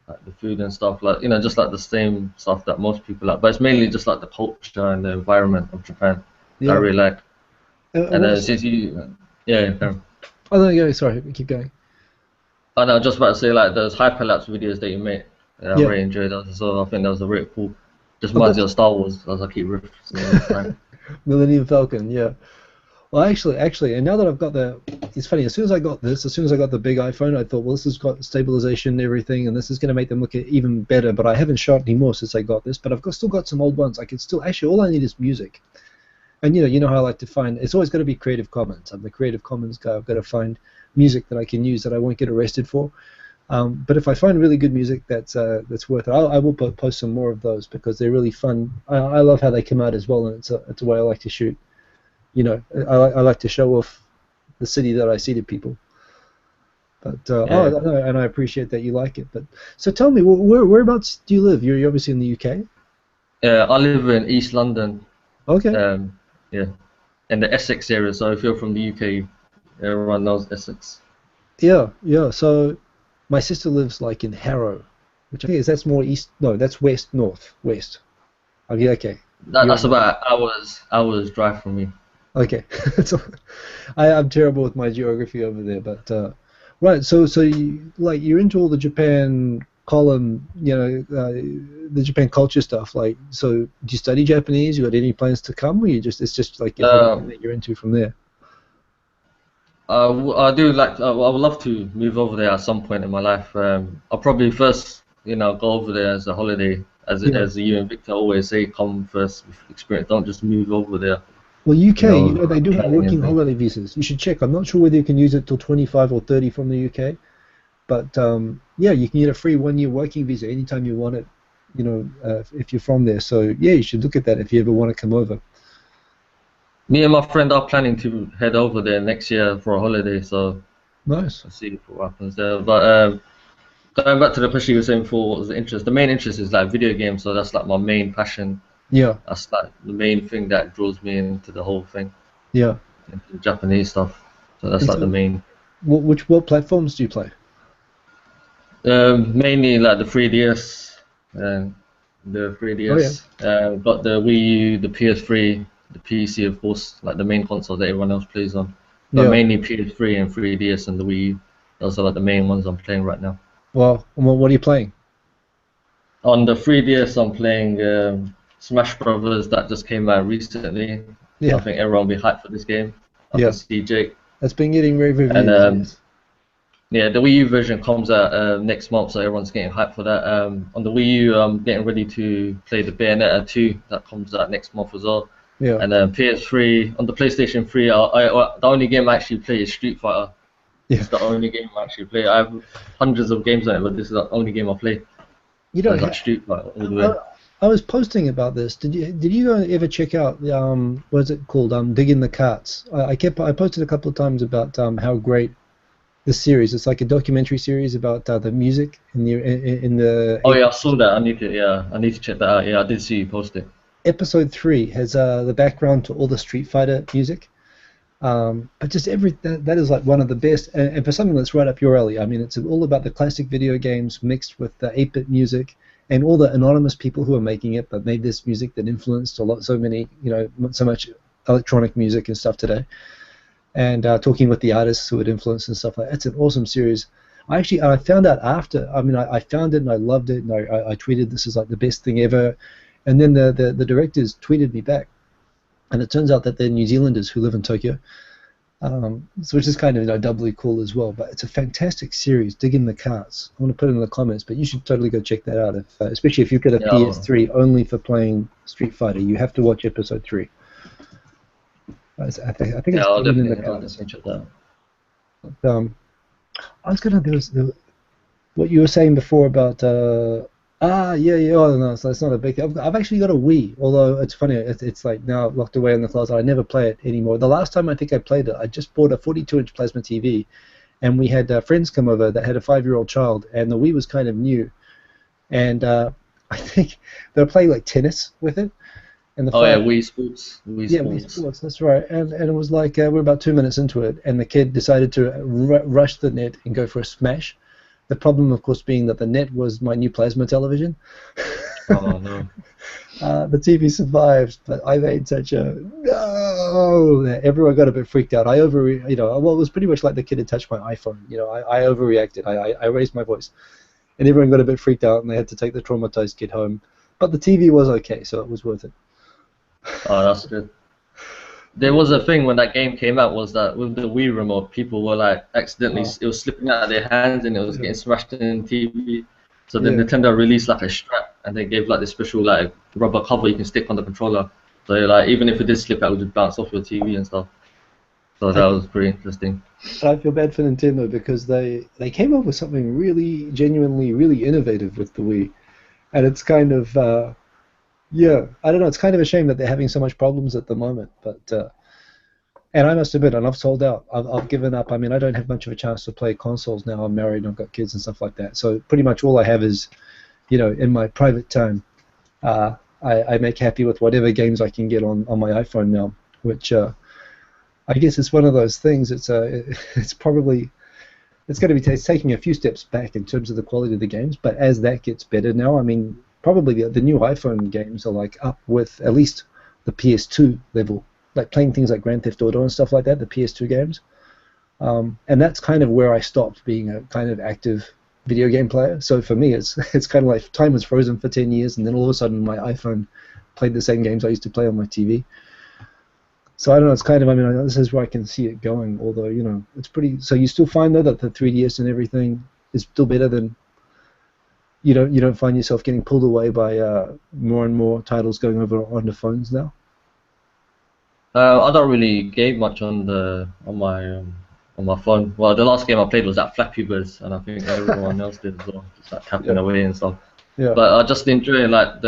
like the food and stuff, like, you know, just like the same stuff that most people like. But it's mainly just like the culture and the environment of Japan that I really like. And since you, Oh no, go. Sorry, keep going. I know, just about to say, like, those hyperlapse videos that you make, I really enjoyed those as well. I think that was really cool. Just reminds me of Star Wars, as I keep referencing all the time. Millennium Falcon, yeah. Well, actually, and now that I've got it's funny, as soon as I got the big iPhone, I thought, well, this has got stabilization and everything, and this is going to make them look even better, but I haven't shot anymore since I got this, but I've still got some old ones. I can still, actually, all I need is music. And, you know how I like to find, it's always got to be Creative Commons. I'm the Creative Commons guy. I've got to find music that I can use that I won't get arrested for. But if I find really good music that's worth it, I will post some more of those because they're really fun. I love how they come out as well, and it's a way I like to shoot. You know, I like to show off the city that I see to people. But and I appreciate that you like it. But so tell me, whereabouts do you live? You're obviously in the UK. I live in East London. Okay. In the Essex area. So if you're from the UK, everyone knows Essex. Yeah. So my sister lives like in Harrow, which I think that's more east. No, that's west. Okay. That's about hours drive from me. Okay. I'm terrible with my geography over there, but right. So you're into all the Japan column, the Japan culture stuff. Like, so do you study Japanese? You got any plans to come, or it's just like everything that you're into from there? I do like. I would love to move over there at some point in my life. I'll probably first, go over there as a holiday, as you and Victor always say, come first experience. Don't just move over there. Well, UK, they do have working holiday visas. You should check. I'm not sure whether you can use it till 25 or 30 from the UK, but you can get a free 1-year working visa anytime you want it. If you're from there. So you should look at that if you ever want to come over. Me and my friend are planning to head over there next year for a holiday, so nice. Let's see what happens there. But going back to the question you were saying before, what was the interest? The main interest is like video games, so that's like my main passion. Yeah. That's like the main thing that draws me into the whole thing. Yeah. Into Japanese stuff. So that's like the main. What platforms do you play? Mainly like the 3DS. The 3DS. Oh, yeah. Got the Wii U, the PS3. The PC, of course, like the main console that everyone else plays on. But mainly PS3 and 3DS and the Wii U. Those are like the main ones I'm playing right now. Well, what are you playing? On the 3DS, I'm playing Smash Brothers that just came out recently. Yeah. I think everyone will be hyped for this game. I can see Jake. That's been getting rave reviews. And the Wii U version comes out next month, so everyone's getting hyped for that. On the Wii U, I'm getting ready to play the Bayonetta 2 that comes out next month as well. Yeah. And PS3, on the PlayStation 3, the only game I actually play is Street Fighter. It's the only game I actually play. I have hundreds of games on it, but this is the only game I play. You don't. Like Street Fighter all the way. I was posting about this. Did you ever check out the what is it called? Dig in the Carts. I posted a couple of times about how great this series. It's like a documentary series about the music in the. Oh yeah, I saw that. I need to check that out. Yeah, I did see you post it. Episode 3 has the background to all the Street Fighter music. But just that is like one of the best, and for something that's right up your alley. I mean, it's all about the classic video games mixed with the 8-bit music. And all the anonymous people who are making it, but made this music that influenced so many, so much electronic music and stuff today. And talking with the artists who had influenced and stuff like that. It's an awesome series. I found out after. I mean, I found it and I loved it, and I tweeted this is like the best thing ever. And then the directors tweeted me back, and it turns out that they're New Zealanders who live in Tokyo. Which is kind of doubly cool as well. But it's a fantastic series. Dig in the Carts. I want to put it in the comments, but you should totally go check that out. Especially if you've got a PS3 only for playing Street Fighter, you have to watch episode 3. I think it's I'll in the definitely comments. check that. I was gonna. There was what you were saying before about. Yeah. Oh no, so it's not a big thing. I've actually got a Wii, although it's funny. It's like now locked away in the closet. I never play it anymore. The last time I think I played it, I just bought a 42-inch plasma TV, and we had friends come over that had a 5-year-old child, and the Wii was kind of new, and I think they were playing like tennis with it. And Wii Sports. Wii Sports. That's right. And it was like we're about 2 minutes into it, and the kid decided to rush the net and go for a smash. The problem, of course, being that the net was my new plasma television. Oh no! The TV survived, but I made such a no. Everyone got a bit freaked out. Well, it was pretty much like the kid had touched my iPhone. I overreacted. I raised my voice, and everyone got a bit freaked out, and they had to take the traumatized kid home. But the TV was okay, so it was worth it. Oh, that's good. There was a thing when that game came out, was that with the Wii remote, people were like accidentally, it was slipping out of their hands and it was getting smashed in the TV. So then Nintendo released like a strap, and they gave like this special like rubber cover you can stick on the controller. So like even if it did slip out, it would just bounce off your TV and stuff. So that was pretty interesting. I feel bad for Nintendo because they came up with something really, genuinely, really innovative with the Wii, and it's kind of. I don't know. It's kind of a shame that they're having so much problems at the moment. But and I must admit, and I've sold out. I've given up. I mean, I don't have much of a chance to play consoles now. I'm married and I've got kids and stuff like that. So pretty much all I have is, in my private time, I make happy with whatever games I can get on my iPhone now. Which I guess it's one of those things. It's probably it's going to be taking a few steps back in terms of the quality of the games. But as that gets better now, I mean. Probably the new iPhone games are like up with at least the PS2 level, like playing things like Grand Theft Auto and stuff like that, the PS2 games. And that's kind of where I stopped being a kind of active video game player. So for me, it's kind of like time was frozen for 10 years, and then all of a sudden my iPhone played the same games I used to play on my TV. So I don't know. It's kind of, I mean, this is where I can see it going. Although it's pretty. So you still find though that the 3DS and everything is still better than. You don't find yourself getting pulled away by more and more titles going over onto phones now? I don't really game much on my phone. Well, the last game I played was that Flappy Birds, and I think everyone else did as well, just like tapping away and stuff. Yeah. But I just enjoy like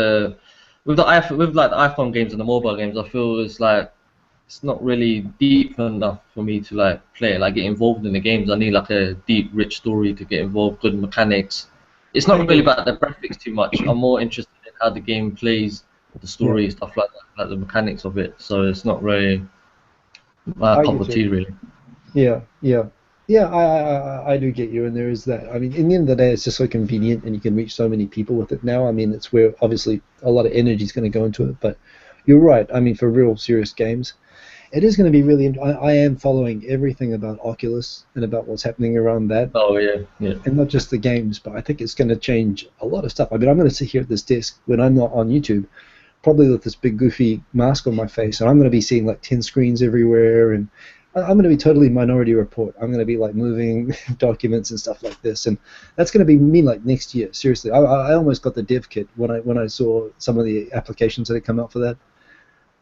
with the iPhone games and the mobile games. I feel it's not really deep enough for me to like play, like get involved in the games. I need like a deep, rich story to get involved, good mechanics. It's not really about the graphics too much. I'm more interested in how the game plays, the story, stuff like that, like the mechanics of it. So it's not really my cup of tea, really. Yeah. I do get you, and there is that. I mean, in the end of the day, it's just so convenient, and you can reach so many people with it now. I mean, it's where obviously a lot of energy is going to go into it. But you're right. I mean, for real serious games, it is going to be really. I am following everything about Oculus and about what's happening around that. Oh yeah. And not just the games, but I think it's going to change a lot of stuff. I mean, I'm going to sit here at this desk when I'm not on YouTube, probably with this big goofy mask on my face, and I'm going to be seeing like 10 screens everywhere, and I'm going to be totally Minority Report. I'm going to be like moving documents and stuff like this, and that's going to be me like next year. Seriously, I almost got the dev kit when I saw some of the applications that had come out for that.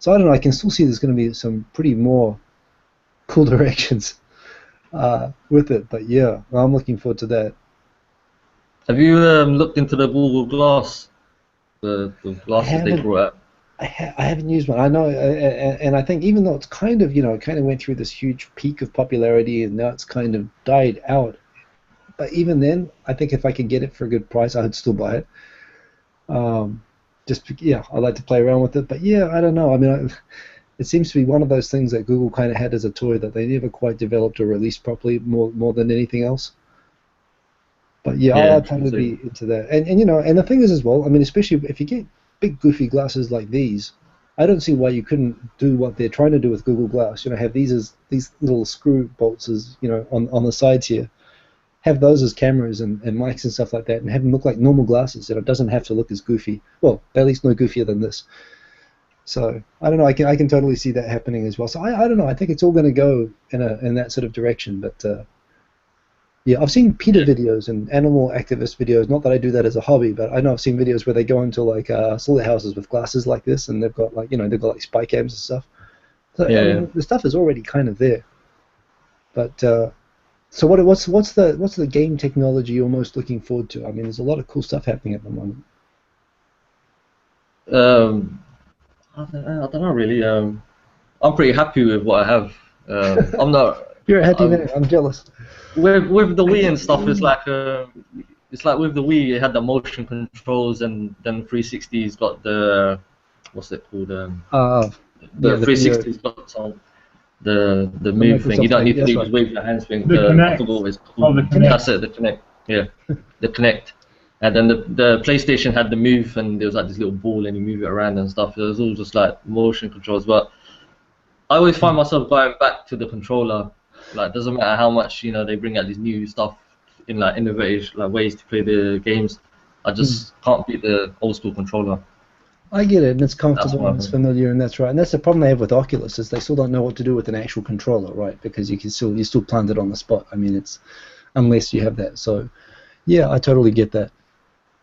So I don't know. I can still see there's going to be some pretty more cool directions with it. But yeah, I'm looking forward to that. Have you looked into the Google Glass, the glasses they brought out? I haven't used one. I know, and I think even though it's kind of, it kind of went through this huge peak of popularity, and now it's kind of died out. But even then, I think if I could get it for a good price, I would still buy it. I like to play around with it. But yeah, I don't know. I mean, it seems to be one of those things that Google kind of had as a toy that they never quite developed or released properly, more than anything else. But yeah, I'd totally be into that. And and the thing is as well, I mean, especially if you get big goofy glasses like these, I don't see why you couldn't do what they're trying to do with Google Glass. Have these little screw bolts as on the sides here. Have those as cameras and mics and stuff like that, and have them look like normal glasses. It doesn't have to look as goofy. Well, at least no goofier than this. So I don't know. I can totally see that happening as well. So I don't know. I think it's all going to go in that sort of direction. But yeah, I've seen PETA videos and animal activist videos. Not that I do that as a hobby, but I know I've seen videos where they go into like slaughterhouses with glasses like this, and they've got they've got like spy cams and stuff. So I mean, the stuff is already kind of there. But so what's the game technology you're most looking forward to? I mean, there's a lot of cool stuff happening at the moment. I don't know really. I'm pretty happy with what I have. I'm not. You're a happy man. I'm jealous. With the Wii and stuff, it's like with the Wii, it had the motion controls, and then 360's got the what's it called? The 360's got some the move thing. You don't need to just wave your hands thing. I forgot what it's called. The Kinect. That's it. The Kinect. Yeah, the Kinect. And then the PlayStation had the move, and there was like this little ball, and you move it around and stuff. It was all just like motion controls. But I always find myself going back to the controller. Like, doesn't matter how much they bring out this new stuff in like innovative ways to play the games. I just can't beat the old school controller. I get it, and it's comfortable and it's familiar, and that's right. And that's the problem they have with Oculus, is they still don't know what to do with an actual controller, right? Because you still plant it on the spot. I mean, it's unless you have that. So yeah, I totally get that.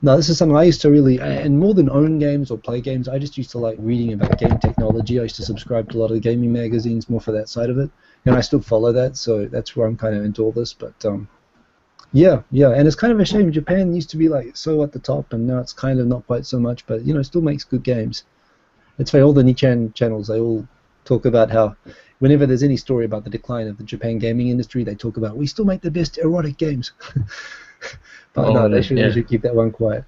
No, this is something I used to really, and more than own games or play games, I just used to like reading about game technology. I used to subscribe to a lot of the gaming magazines, more for that side of it, and I still follow that, so that's where I'm kind of into all this. But yeah, and it's kind of a shame. Japan used to be like so at the top, and now it's kind of not quite so much, but it still makes good games. It's funny, all the Nichan channels, they all talk about how whenever there's any story about the decline of the Japan gaming industry, they talk about, we still make the best erotic games. But no, they should keep that one quiet.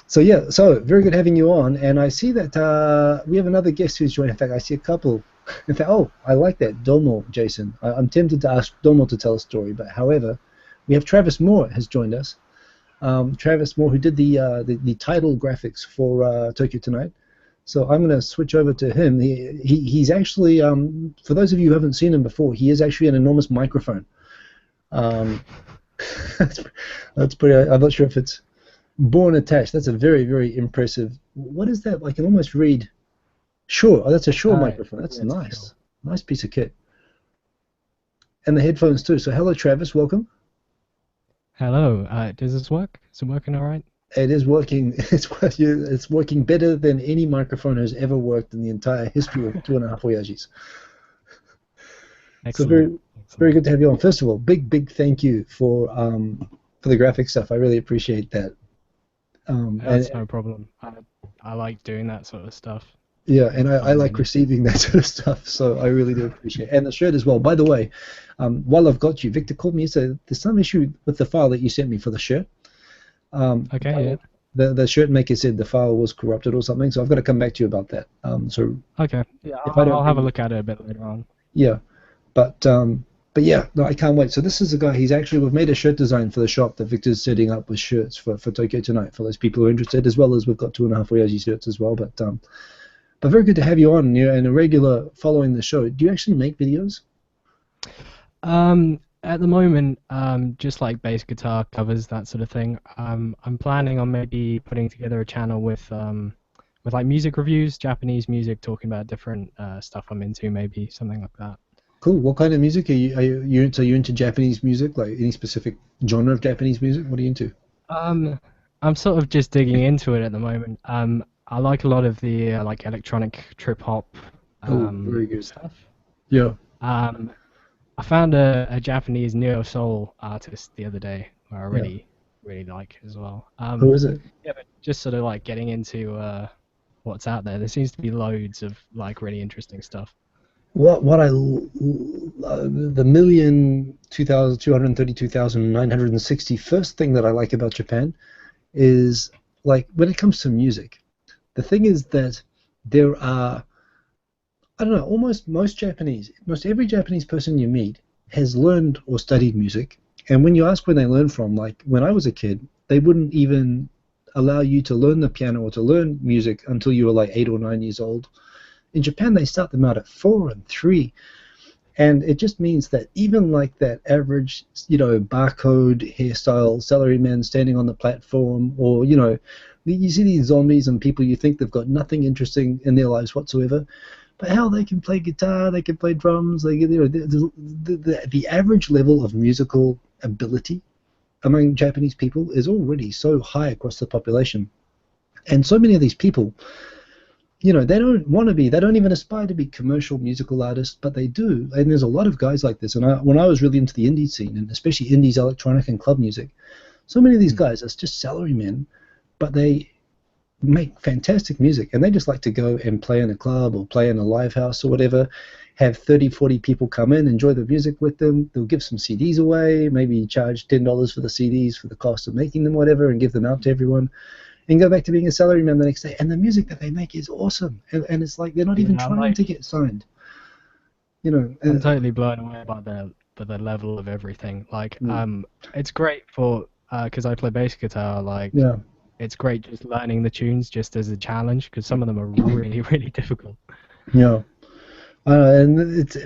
So yeah, so very good having you on, and I see that we have another guest who's joined. In fact, I see a couple. In fact, I like that Domo, Jason. I'm tempted to ask Domo to tell a story, but however, we have Travis Moore has joined us. Travis Moore, who did the title graphics for Tokyo Tonight. So I'm going to switch over to him. He's actually, for those of you who haven't seen him before, he is actually an enormous microphone. That's pretty. I'm not sure if it's born attached. That's a very, very impressive. What is that? I can almost read. Shure. Oh, that's a Shure microphone. That's nice. Nice piece of kit. And the headphones too. So hello, Travis. Welcome. Hello. Does this work? Is it working all right? It is working. It's working better than any microphone has ever worked in the entire history of 2.5 Oyajis. Excellent. So very good to have you on. First of all, big thank you for the graphic stuff. I really appreciate that. That's no problem. I like doing that sort of stuff. Yeah, and I like receiving that sort of stuff, so I really do appreciate it. And the shirt as well. By the way, while I've got you, Victor called me and said there's some issue with the file that you sent me for the shirt. Okay, yeah. The shirt maker said the file was corrupted or something, so I've got to come back to you about that. Okay, yeah, I'll have a look at it a bit later on. Yeah, but yeah, no, I can't wait. So this is a guy. We've made a shirt design for the shop that Victor's setting up with shirts for Tokyo Tonight for those people who are interested, as well as we've got 2.5 Oyaji shirts as well. But very good to have you on. You're a regular following the show. Do you actually make videos? At the moment, just like bass guitar covers, that sort of thing. I'm planning on maybe putting together a channel with like music reviews, Japanese music, talking about different stuff I'm into, maybe something like that. Cool. What kind of music are you into? Are you into Japanese music? Like any specific genre of Japanese music? What are you into? I'm sort of just digging into it at the moment. I like a lot of the like electronic trip hop very good stuff. Yeah. found a Japanese neo soul artist the other day who I really like as well. Who is it? Yeah, but just sort of like getting into what's out there. There seems to be loads of like really interesting stuff. The 1,232,961st thing that I like about Japan is, like, when it comes to music, the thing is that there are, I don't know, almost most every Japanese person you meet has learned or studied music. And when you ask where they learn from, like when I was a kid, they wouldn't even allow you to learn the piano or to learn music until you were like 8 or 9 years old. In Japan, they start them out at 4 and 3. And it just means that even like that average, barcode hairstyle salaryman standing on the platform, or, you see these zombies and people you think they've got nothing interesting in their lives whatsoever. But hell, they can play guitar, they can play drums, the average level of musical ability among Japanese people is already so high across the population. And so many of these people, they don't want to be, they don't even aspire to be commercial musical artists, but they do. And there's a lot of guys like this. And when I was really into the indie scene, and especially indies, electronic, and club music, so many of these guys are just salarymen, but they make fantastic music, and they just like to go and play in a club or play in a live house or whatever, have 30, 40 people come in, enjoy the music with them. They'll give some CDs away, maybe charge $10 for the CDs for the cost of making them, whatever, and give them out to everyone, and go back to being a salaryman the next day. And the music that they make is awesome, and it's like they're not even trying to get signed. I'm totally blown away by the level of everything. Like, it's great for because I play bass guitar. Like, it's great just learning the tunes just as a challenge, because some of them are really, really difficult. Yeah, and it's,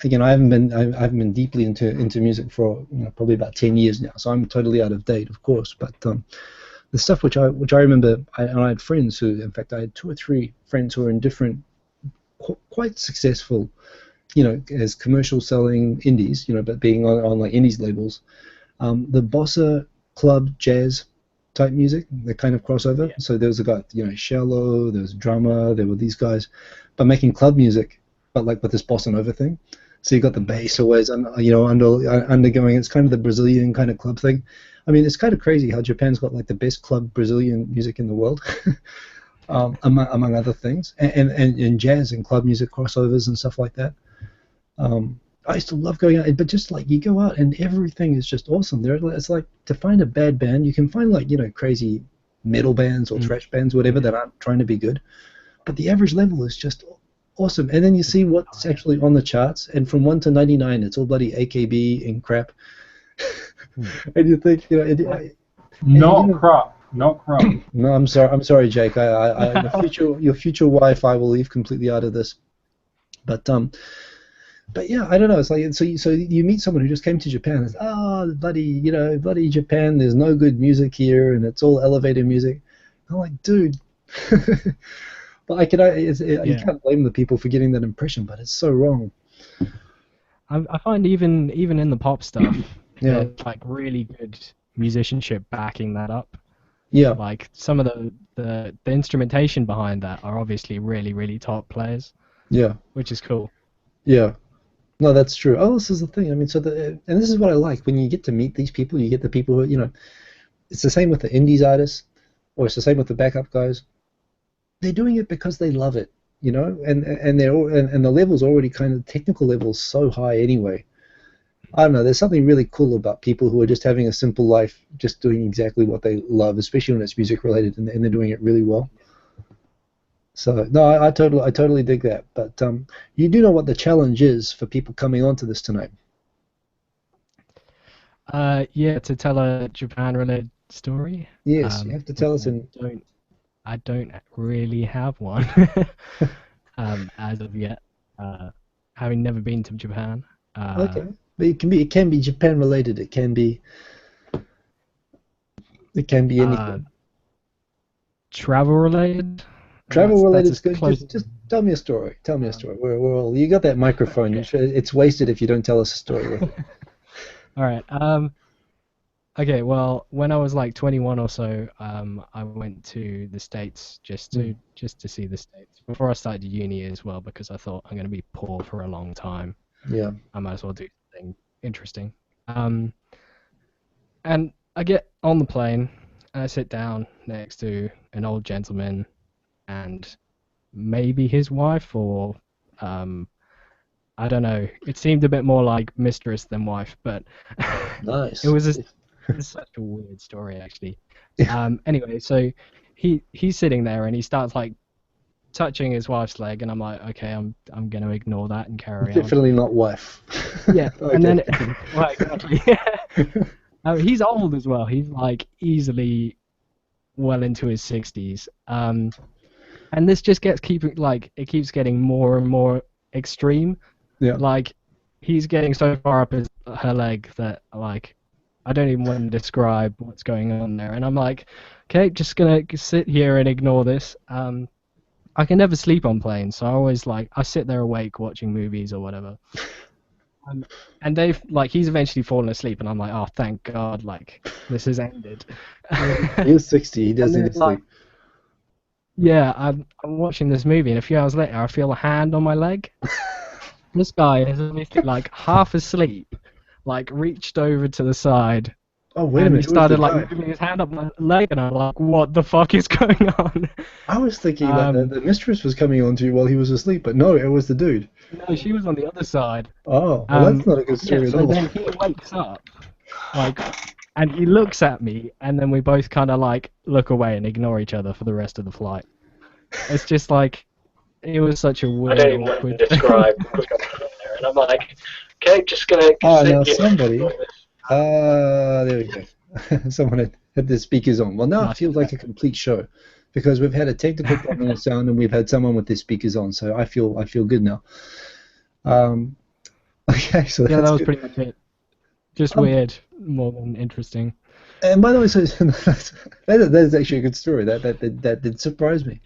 again, I haven't been deeply into music for probably about 10 years now, so I'm totally out of date, of course. But the stuff which I remember, I had friends who, in fact, I had 2 or 3 friends who were in different, quite successful, as commercial selling indies, but being on like indies labels, the bossa, club, jazz type music, the kind of crossover. Yeah. So there was a guy, Shallow, there was a drummer, there were these guys, but making club music, but like with this bossa nova thing. So you got the bass always, undergoing. It's kind of the Brazilian kind of club thing. I mean, it's kind of crazy how Japan's got like the best club Brazilian music in the world, among other things, and jazz and club music crossovers and stuff like that. I used to love going out, but just like you go out and everything is just awesome. It's like, to find a bad band, you can find like crazy metal bands or thrash bands, whatever, that aren't trying to be good, but the average level is just awesome. And then you see what's actually on the charts, and from 1 to 99, it's all bloody AKB and crap. And you think, not crap. No, I'm sorry, Jake. Your future wife, I will leave completely out of this. But yeah, I don't know. It's like, so you meet someone who just came to Japan. It's bloody Japan. There's no good music here, and it's all elevator music. I'm like, dude. But you can't blame the people for getting that impression, but it's so wrong. I find even in the pop stuff, there's like really good musicianship backing that up. Yeah. Like some of the instrumentation behind that are obviously really, really top players. Yeah. Which is cool. Yeah. No, that's true. Oh, this is the thing. I mean, and this is what I like. When you get to meet these people, you get the people who, it's the same with the indies artists, or it's the same with the backup guys. They're doing it because they love it, and the level's already kind of, technical level's so high anyway. I don't know, there's something really cool about people who are just having a simple life, just doing exactly what they love, especially when it's music related, and they're doing it really well. So no, I totally dig that. But you do know what the challenge is for people coming onto this tonight? Yeah, to tell a Japan-related story. Yes, you have to tell us. I don't really have one as of yet. Having never been to Japan. Okay, but it can be Japan-related. It can be anything. Travel-related. Travel-related is good. Just tell me a story. We're all, you got that microphone. Okay. It's wasted if you don't tell us a story with it. All right. Okay. Well, when I was like 21 or so, I went to the States just to see the States before I started uni as well, because I thought I'm going to be poor for a long time. Yeah. I might as well do interesting. And I get on the plane and I sit down next to an old gentleman and maybe his wife, or I don't know. It seemed a bit more like mistress than wife, but Nice. it was such a weird story, actually. Anyway, so he's sitting there and he starts like touching his wife's leg, and I'm like, okay, I'm gonna ignore that and carry on. Definitely not wife. Yeah, Okay. and then well, exactly. He's old as well. He's like easily well into his 60s. And this just keeps getting more and more extreme. Yeah. Like he's getting so far up her leg that like I don't even want to describe what's going on there. And I'm like, okay, just gonna sit here and ignore this. I can never sleep on planes, so I sit there awake watching movies or whatever. And he's eventually fallen asleep, and I'm like, oh, thank God, like this has ended. He's 60. He doesn't need to sleep. Yeah, I'm watching this movie, and a few hours later, I feel a hand on my leg. This guy is obviously like half asleep, like reached over to the side. Oh, wait a minute. He started like moving his hand up my leg, and I'm like, what the fuck is going on? I was thinking that the mistress was coming on to you while he was asleep, but no, it was the dude. No, she was on the other side. Oh, well, that's not a good story yeah, at so all. then he wakes up, like, and he looks at me, and then we both kind of like look away and ignore each other for the rest of the flight. It's just like, it was such a weird, awkward. Describe what's going on there, and I'm like, okay, just gonna. Now somebody. There we go. Someone had their speakers on. Well, now it feels like a complete show, because we've had a technical problem with sound, and we've had someone with their speakers on. So I feel good now. Okay, so yeah, that was good. pretty much it. Just weird, more than interesting. And by the way, so that is actually a good story. That did surprise me.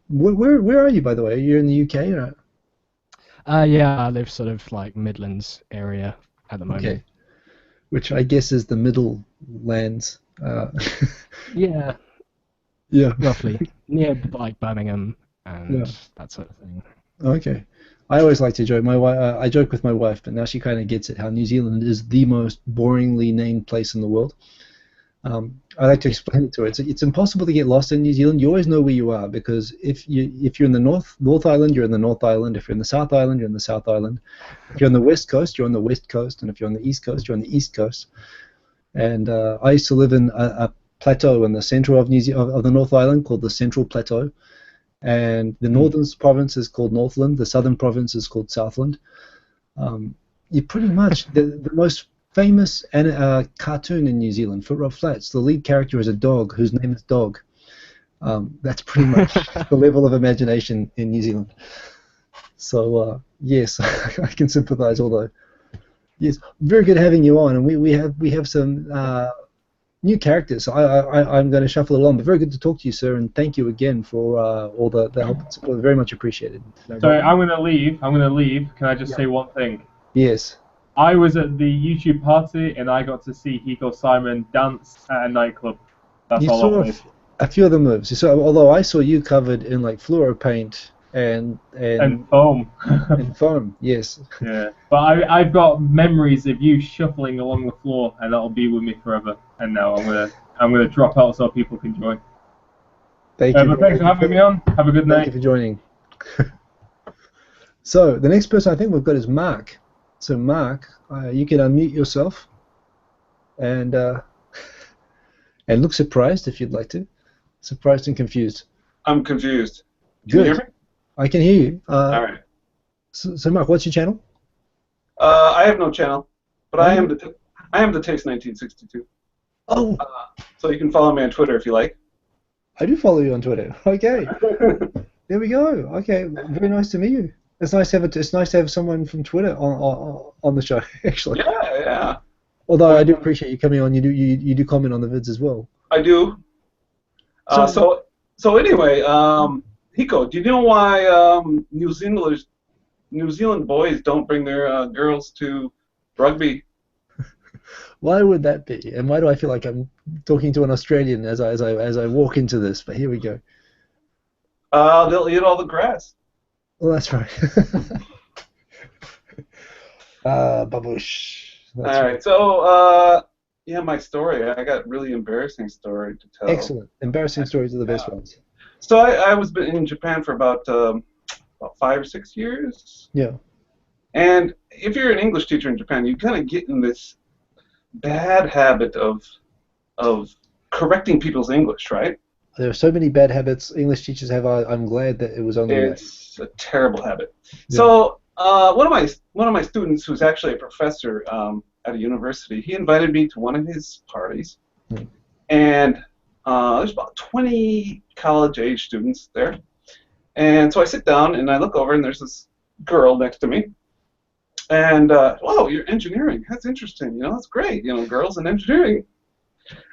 Where are you, by the way? Are you in the UK or? Yeah, I live sort of like Midlands area at the moment. Okay. Which I guess is the middle lands. Yeah. Yeah. Roughly. Near like Birmingham and that sort of thing. Okay. I always like to joke. I joke with my wife, but now she kind of gets it, how New Zealand is the most boringly named place in the world. I like to explain it to her. It's impossible to get lost in New Zealand. You always know where you are, because if you're in the North Island, you're in the North Island. If you're in the South Island, you're in the South Island. If you're on the West Coast, you're on the West Coast. And if you're on the East Coast, you're on the East Coast. And I used to live in a plateau in the center of the North Island called the Central Plateau. And the northern province is called Northland. The southern province is called Southland. You pretty much the most famous cartoon in New Zealand, Foot Rub Flats. The lead character is a dog whose name is Dog. That's pretty much the level of imagination in New Zealand. So yes, I can sympathise. Although yes, very good having you on, and we have some new characters. So I'm going to shuffle it along, but very good to talk to you, sir, and thank you again for all the help and support. Very much appreciated. Sorry, I'm going to leave. Can I just say one thing? Yes. I was at the YouTube party and I got to see Hikosaemon dance at a nightclub. That's You all saw I'll say. a few of the moves. So although I saw you covered in like fluoro paint and foam. And foam, yes. Yeah, but I've got memories of you shuffling along the floor, and that'll be with me forever. And now I'm gonna drop out so people can join. Thank you. But thanks for having me on. Have a good night. Thank you for joining. So the next person I think we've got is Mark. So Mark, you can unmute yourself and look surprised if you'd like to. Surprised and confused. I'm confused. Good. Can you hear me? I can hear you. All right. So Mark, what's your channel? I have no channel, but I am the Taste 1962. Oh. So you can follow me on Twitter if you like. I do follow you on Twitter. Okay. There we go. Okay. Very nice to meet you. It's nice to have someone from Twitter on the show, actually. Yeah. Although I do appreciate you coming on. You do comment on the vids as well. I do. So anyway, Hiko, do you know why New Zealand boys don't bring their girls to rugby? Why would that be? And why do I feel like I'm talking to an Australian as I walk into this? But here we go. They'll eat all the grass. Well, that's right. Babush. All right. So, yeah, my story. I got really embarrassing story to tell. Excellent. Embarrassing stories are the best ones. So I was in Japan for about 5 or 6 years. Yeah. And if you're an English teacher in Japan, you kind of get in this bad habit of correcting people's English, right? There are so many bad habits English teachers have. I'm glad that it was only It's a terrible habit. Yeah. So one of my students, who's actually a professor at a university, he invited me to one of his parties, and there's about 20 college-age students there. And so I sit down and I look over, and there's this girl next to me. And oh, you're engineering. That's interesting. You know, that's great. You know, girls in engineering.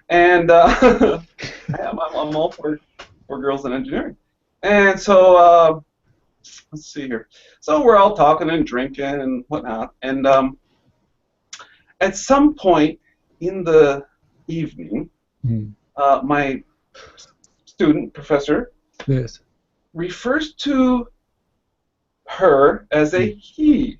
And I'm all for girls in engineering. And so let's see here. So we're all talking and drinking and whatnot. And at some point in the evening, my student professor refers to her as a he.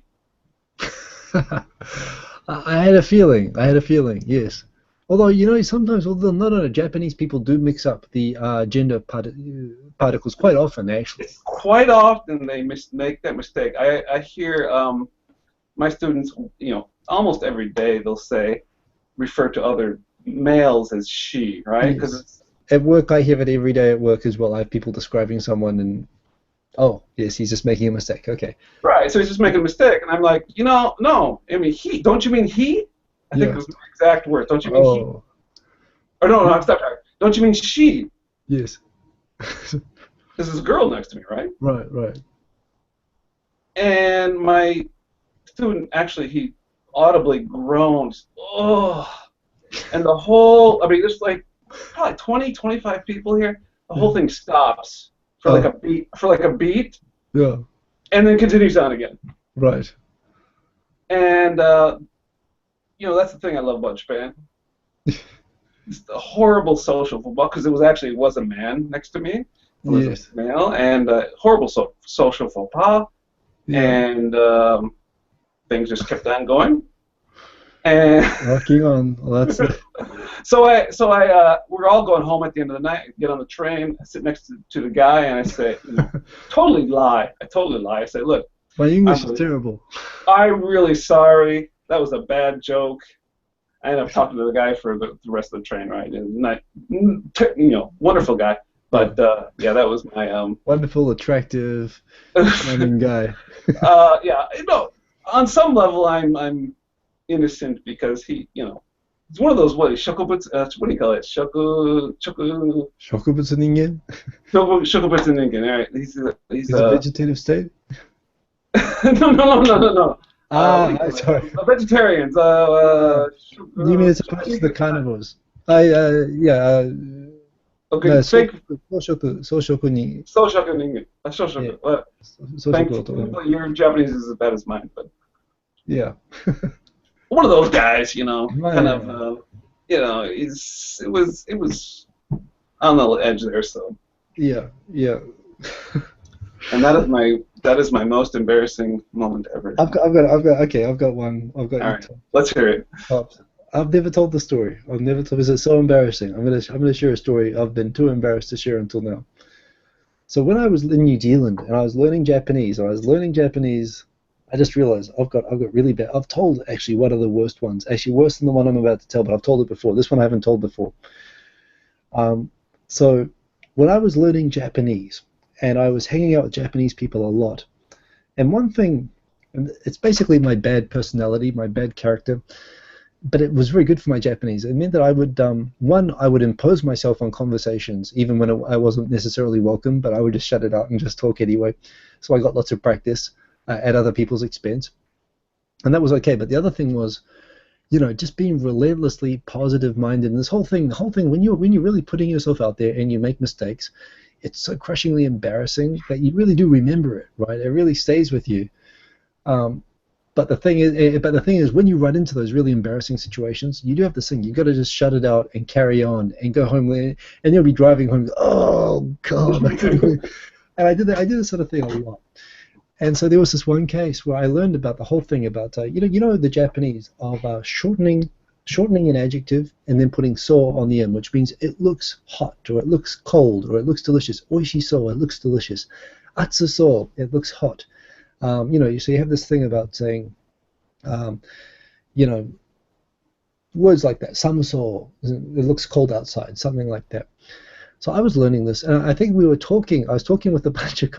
I had a feeling. Yes. Although, you know, sometimes, although not only Japanese people do mix up the gender particles quite often, actually. Quite often they make that mistake. I hear my students, you know, almost every day they'll refer to other males as she, right? Yes. At work, I hear it every day at work as well. I have people describing someone and, oh, yes, he's just making a mistake. Okay. Right, so he's just making a mistake. And I'm like, you know, no, I mean he. Don't you mean he? I think it was my exact words. Don't you mean he? Or no, stop. Don't you mean she? Yes. This is a girl next to me, right? Right. And my student, actually, he audibly groans, oh. And the whole, I mean, there's like probably 20, 25 people here. The whole thing stops for like a beat. Yeah. And then continues on again. Right. And you know, that's the thing I love about Japan. It's the horrible social football, because it was a man next to me. It was a male, and horrible social faux pas. Yeah. And things just kept on going. And rocking on. Well, that's So we're all going home at the end of the night. I get on the train, I sit next to the guy, and I say, you know, totally lie. I say, look, my English is terrible. I'm really sorry. That was a bad joke. I ended up talking to the guy for the rest of the train ride. And you know, wonderful guy. But yeah, that was my wonderful, attractive, charming guy. Yeah, you know, on some level, I'm innocent because he, you know, it's one of those what do you call it? Shokubutsu ningen? Shokubutsu ningen. All right, he's a vegetative state. No. Sorry. Vegetarians. You mean it's opposed to the carnivores? Yeah. Okay, no, fake. Soushoku ningen. Soushoku. Thankfully, your Japanese is as bad as mine, but. Yeah. One of those guys, you know, kind of, you know, it was on the edge there, so. Yeah. And that is my most embarrassing moment ever. I've got one. All right, let's hear it. I've never told the story. I've never told. It's so embarrassing. I'm gonna share a story I've been too embarrassed to share until now. So when I was in New Zealand and I was learning Japanese, I just realized I've got really bad. I've told actually one of the worst ones. Actually worse than the one I'm about to tell, but I've told it before. This one I haven't told before. So when I was learning Japanese, and I was hanging out with Japanese people a lot. And one thing, and it's basically my bad personality, my bad character, but it was very good for my Japanese. It meant that I would, I would impose myself on conversations, even when I wasn't necessarily welcome, but I would just shut it out and just talk anyway. So I got lots of practice at other people's expense. And that was okay. But the other thing was, you know, just being relentlessly positive-minded. And the whole thing, when you're really putting yourself out there and you make mistakes, it's so crushingly embarrassing that you really do remember it, right? It really stays with you. But the thing is, when you run into those really embarrassing situations, you do have this thing. You've got to just shut it out and carry on and go home, and you'll be driving home. Oh God! And I did this sort of thing a lot. And so there was this one case where I learned about the whole thing about you know the Japanese of shortening an adjective and then putting so on the end, which means it looks hot or it looks cold or it looks delicious. Oishi so, it looks delicious. Atsu so, it looks hot. You know, so you have this thing about saying, you know, words like that. Samu so, it looks cold outside, something like that. So I was learning this, and I think I was talking with a bunch of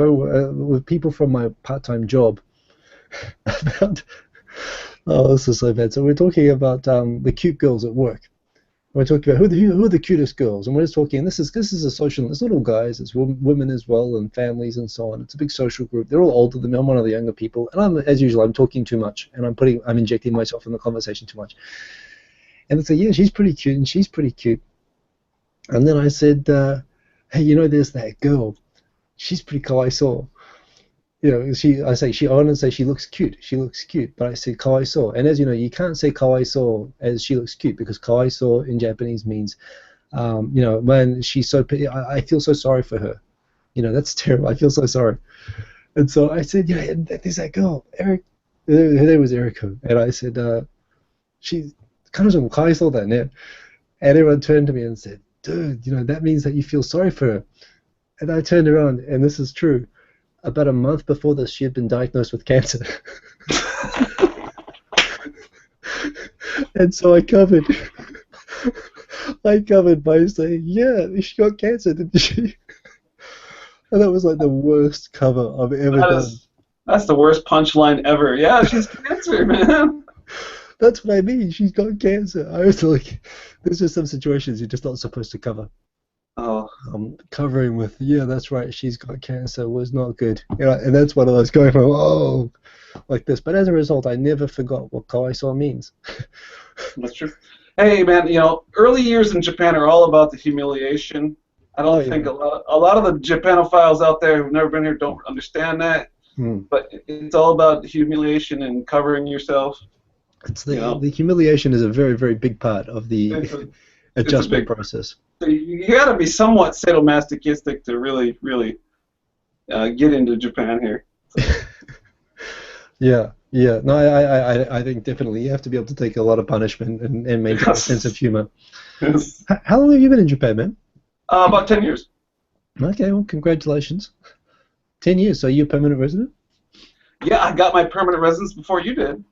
with people from my part-time job about, oh, this is so bad. So we're talking about the cute girls at work. We're talking about who are the cutest girls, and we're just talking, this is a social, it's not all guys, it's women as well, and families and so on. It's a big social group. They're all older than me. I'm one of the younger people, and as usual, I'm talking too much, and I'm injecting myself in the conversation too much. And they say, yeah, she's pretty cute, and she's pretty cute. And then I said, hey, you know, there's that girl. She's pretty kawaiso. You know, I want to say she looks cute. She looks cute, but I said kawaiso. And as you know, you can't say kawaiso as she looks cute because kawaiso in Japanese means, you know, man, she's so. I feel so sorry for her. You know, that's terrible. I feel so sorry. And so I said, yeah, there's that girl, Eric. Her name was Eriko, and I said, she's kind of kawaiso that net. And everyone turned to me and said, dude, you know, that means that you feel sorry for her. And I turned around, and this is true. About a month before this, she had been diagnosed with cancer. And so I covered by saying, yeah, she got cancer, didn't she? And that was like the worst cover I've ever done. That's the worst punchline ever. Yeah, she's cancer, man. That's what I mean. She's got cancer. I was like, there's just some situations you're just not supposed to cover. Oh. Covering with, yeah, that's right, she's got cancer was not good. You know, and that's one of those going from, oh, like this. But as a result, I never forgot what kawaiso means. That's true. Hey, man, you know, early years in Japan are all about the humiliation. I don't think a lot of the Japanophiles out there who've never been here don't understand that. But it's all about humiliation and covering yourself. It's the humiliation is a very, very big part of the adjustment process. So you got to be somewhat sadomasochistic to really, really get into Japan here. So. Yeah. No, I think definitely you have to be able to take a lot of punishment and maintain a sense of humor. Yes. How long have you been in Japan, man? About 10 years. Okay, well, congratulations. 10 years. So you're a permanent resident? Yeah, I got my permanent residence before you did.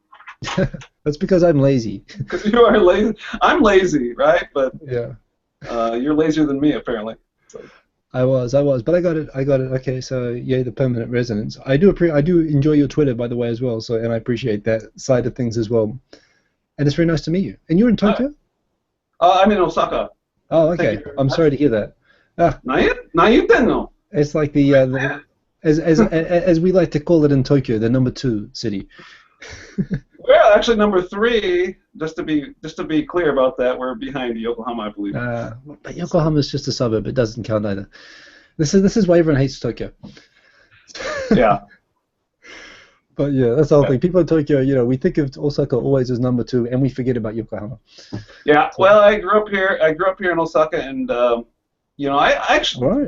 That's because I'm lazy. Because you are lazy. I'm lazy, right? But yeah. You're lazier than me, apparently. So. I was, but I got it. Okay, so yeah, the permanent residence. I do enjoy your Twitter, by the way, as well. So, and I appreciate that side of things as well. And it's very nice to meet you. And you're in Tokyo? I'm in Osaka. Oh, okay. I'm sorry to hear that. It's like the as we like to call it in Tokyo, the number 2 city. Well, actually, number 3. Just to be clear about that, we're behind Yokohama, I believe. But Yokohama is just a suburb; it doesn't count either. This is why everyone hates Tokyo. Yeah. But yeah, that's the whole thing. People in Tokyo, you know, we think of Osaka always as number 2, and we forget about Yokohama. Yeah. Well, I grew up here. I grew up here in Osaka, and you know, I actually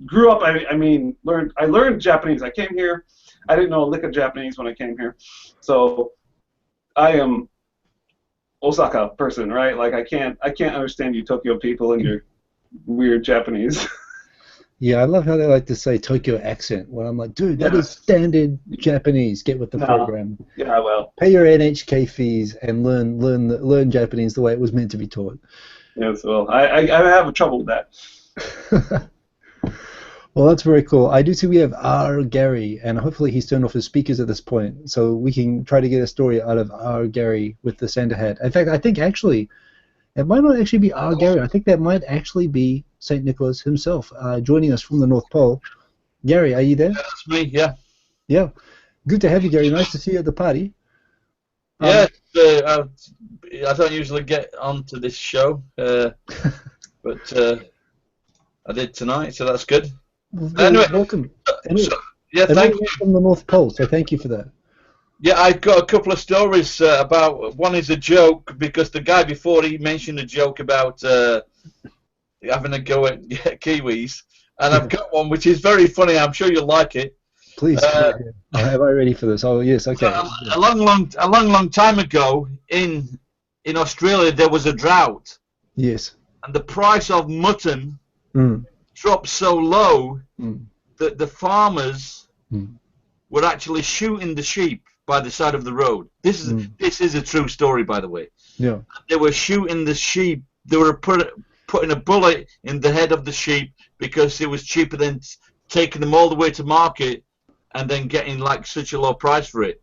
grew up. I learned Japanese. I came here. I didn't know a lick of Japanese when I came here, so I am Osaka person, right? Like I can't understand you Tokyo people and your weird Japanese. Yeah, I love how they like to say Tokyo accent. When I'm like, dude, that is standard Japanese. Get with the program. Yeah, well. Pay your NHK fees and learn Japanese the way it was meant to be taught. Yes, well, I have trouble with that. Well, that's very cool. I do see we have R. Gary, and hopefully he's turned off his speakers at this point, so we can try to get a story out of R. Gary with the Santa hat. In fact, I think actually, it might not actually be R. Gary. I think that might actually be St. Nicholas himself joining us from the North Pole. Gary, are you there? Yeah, that's me, yeah. Yeah. Good to have you, Gary. Nice to see you at the party. Yeah, I don't usually get onto this show, but I did tonight, so that's good. Well, anyway, welcome. Yeah, thank you. From the North Pole, so thank you for that. Yeah, I've got a couple of stories about. One is a joke because the guy before he mentioned a joke about having a go at Kiwis, and I've got one which is very funny. I'm sure you'll like it. Please. Am I ready for this? Oh yes, okay. A long time ago in Australia there was a drought. Yes. And the price of mutton dropped so low that the farmers were actually shooting the sheep by the side of the road. This is a true story, by the way. Yeah. They were shooting the sheep. They were putting a bullet in the head of the sheep because it was cheaper than taking them all the way to market and then getting like such a low price for it.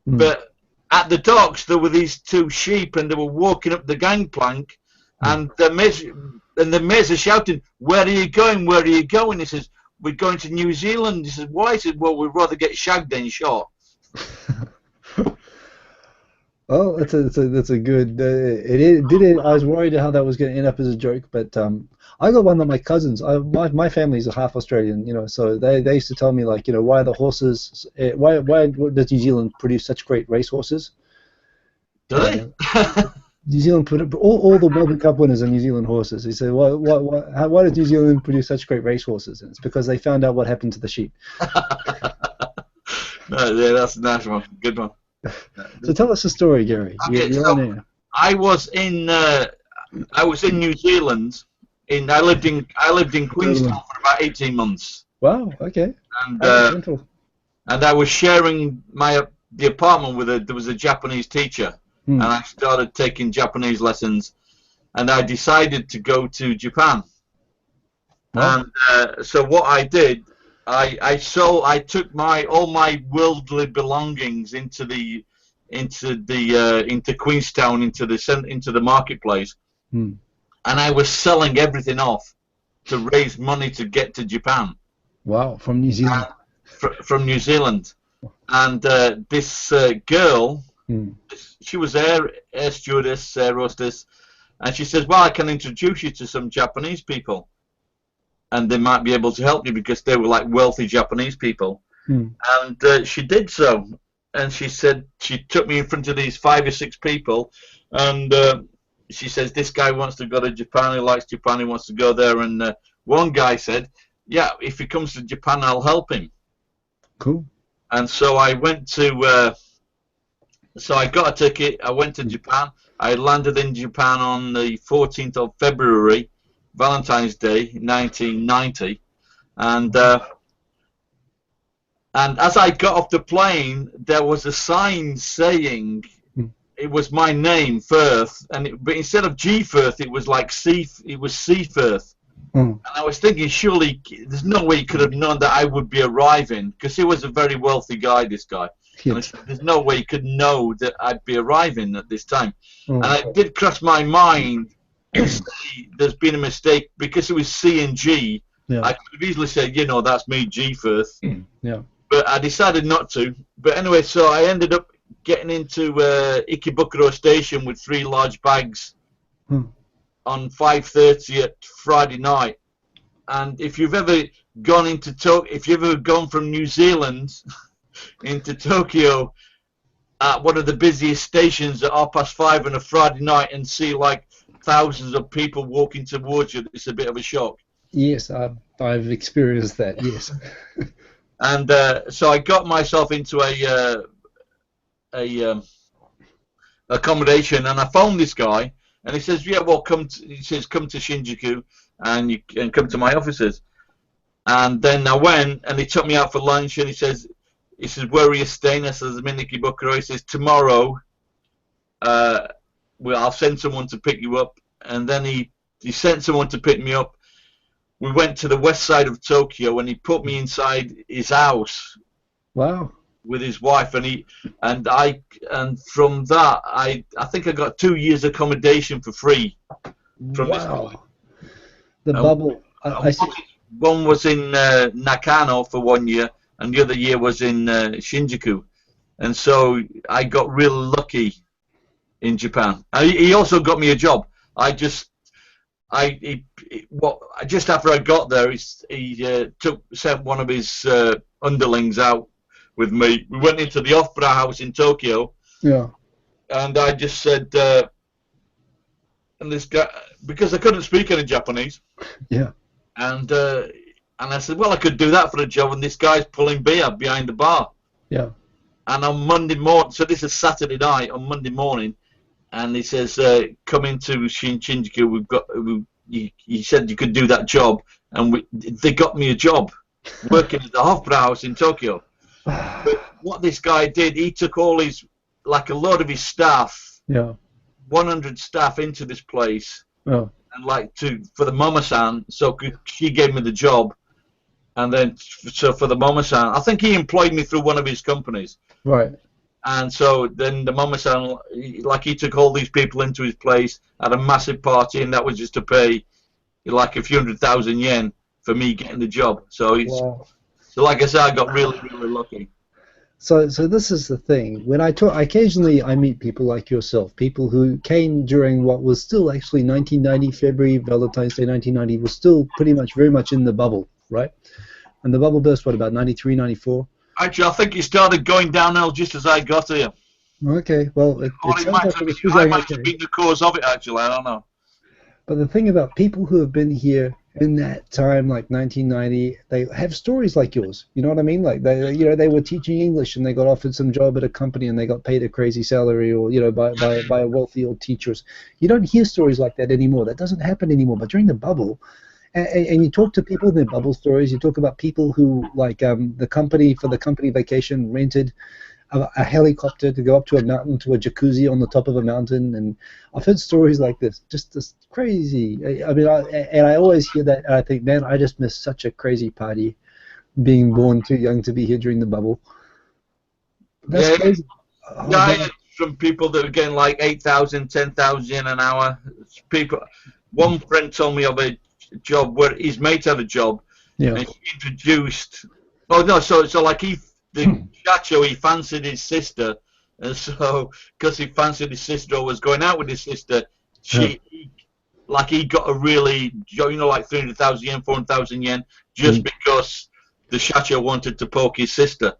But at the docks there were these two sheep and they were walking up the gangplank and the mates are shouting, "Where are you going? Where are you going?" He says, "We're going to New Zealand." He says, "Why?" He said, "Well, we'd rather get shagged than shot." Well, that's a good. I was worried how that was going to end up as a joke, but I got one of my cousins. My family's a half Australian, you know, so they used to tell me like, you know, why the horses? Why does New Zealand produce such great racehorses? Do they? New Zealand put all the Melbourne Cup winners are New Zealand horses. He said, why does New Zealand produce such great racehorses? And it's because they found out what happened to the sheep. No, yeah, that's a nice one. Good one. So tell us a story, Gary. Okay, You're on air. I was in New Zealand. I lived in Queenstown for about 18 months. Wow. Okay. And I was sharing the apartment with there was a Japanese teacher, and I started taking Japanese lessons, and I decided to go to Japan. Wow. And so what I did, I took all my worldly belongings into Queenstown, into the marketplace, and I was selling everything off to raise money to get to Japan. Wow, from New Zealand. From New Zealand, and this girl, she was air stewardess, air hostess, and she says, "Well, I can introduce you to some Japanese people, and they might be able to help you because they were like wealthy Japanese people." And she did so, and she said she took me in front of these 5 or 6 people, and she says, "This guy wants to go to Japan. He likes Japan. He wants to go there." And one guy said, "Yeah, if he comes to Japan, I'll help him." Cool. And so I went to. So I got a ticket. I went to Japan. I landed in Japan on the 14th of February, Valentine's Day, 1990, and as I got off the plane, there was a sign saying it was my name, Firth, but instead of G Firth, it was like C Firth. And I was thinking, surely there's no way he could have known that I would be arriving, because he was a very wealthy guy, this guy. Yes. There's no way he could know that I'd be arriving at this time. And it did cross my mind to say there's been a mistake, because it was C and G. Yeah. I could have easily said, you know, that's me, G Firth. Yeah. But I decided not to. But anyway, so I ended up getting into Ikebukuro station with 3 large bags on 5:30 at Friday night. And if you've ever gone into if you've ever gone from New Zealand into Tokyo at one of the busiest stations at 5:30 on a Friday night and see like thousands of people walking towards you, it's a bit of a shock. Yes, I've experienced that. Yes. And so I got myself into a accommodation, and I phoned this guy, and he says, "Yeah, well, come to Shinjuku, and you can come to my offices." And then I went, and he took me out for lunch, and he says, "Where are you staying?" I says, "I'm in Ikebukuro." He says, "Tomorrow, I'll send someone to pick you up." And then he sent someone to pick me up. We went to the west side of Tokyo, and he put me inside his house. Wow. With his wife, and from that I think I got 2 years accommodation for free from this guy. The bubble. One was in Nakano for 1 year, and the other year was in Shinjuku, and so I got real lucky in Japan. He also got me a job. Just after I got there, he sent one of his underlings out with me. We went into the opera house in Tokyo. Yeah. And I just said, and this guy, because I couldn't speak any Japanese. Yeah. And And I said, well, I could do that for a job, and this guy's pulling beer behind the bar. Yeah. And on Monday morning, so this is Saturday night, on Monday morning, and he says, come into Shinjuku, he said you could do that job, and they got me a job working at the Opera House in Tokyo. But what this guy did, he took all his, like a lot of his staff, 100 staff into this place, and like for the Mama-san, so she gave me the job. And then, so for the Mama-san, I think he employed me through one of his companies. Right. And so then the Mama-san, like he took all these people into his place, had a massive party, and that was just to pay like a few 100,000 yen for me getting the job. So so like I said, I got really, really lucky. So this is the thing. When I talk, occasionally I meet people like yourself, people who came during what was still actually 1990, February, Valentine's Day 1990, was still pretty much very much in the bubble, right? And the bubble burst, what, about 93, 94? Actually, I think it started going downhill just as I got here. Okay, well, it sounds like it was still I going might have been the cause of it, actually, I don't know. But the thing about people who have been here in that time, like 1990, they have stories like yours. You know what I mean? Like they were teaching English and they got offered some job at a company and they got paid a crazy salary, or by a wealthy old teachers. You don't hear stories like that anymore. That doesn't happen anymore. But during the bubble, and you talk to people in their bubble stories. You talk about people who, like, the company vacation rented a helicopter to go up to a mountain, to a jacuzzi on the top of a mountain, and I've heard stories like this, just this crazy. I mean, I always hear that, and I think, man, I just missed such a crazy party, being born too young to be here during the bubble. That's crazy. I heard from people that were getting like 8,000, 10,000 an hour. People. One friend told me of a job where his mate had a job, and he introduced. Oh no! So like the Chacho, he fancied his sister, and so because he fancied his sister or was going out with his sister, he got a really, like 300,000 yen, 400,000 yen, just because the Chacho wanted to poke his sister.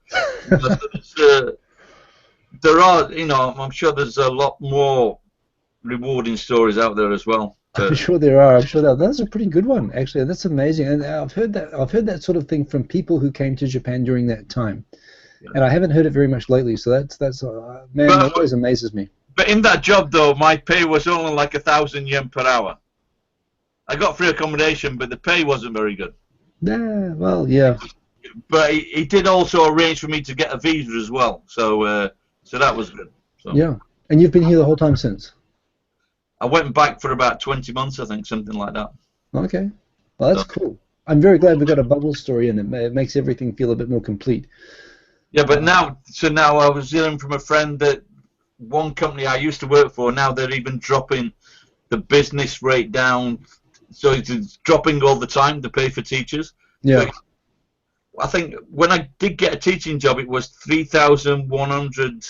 There are, I'm sure there's a lot more rewarding stories out there as well. I'm sure there are. That's a pretty good one, actually. That's amazing, and I've heard that sort of thing from people who came to Japan during that time, and I haven't heard it very much lately. So that's man, that always amazes me. But in that job, though, my pay was only like 1,000 yen per hour. I got free accommodation, but the pay wasn't very good. Yeah, well, yeah. But he did also arrange for me to get a visa as well, so that was good. So. Yeah, and you've been here the whole time since? I went back for about 20 months, I think, something like that. Okay. Well, that's cool. I'm very glad we got a bubble story in it. It makes everything feel a bit more complete. Yeah, but now I was hearing from a friend that one company I used to work for, now they're even dropping the business rate down. So it's dropping all the time to pay for teachers. Yeah. So I think when I did get a teaching job, it was 3,100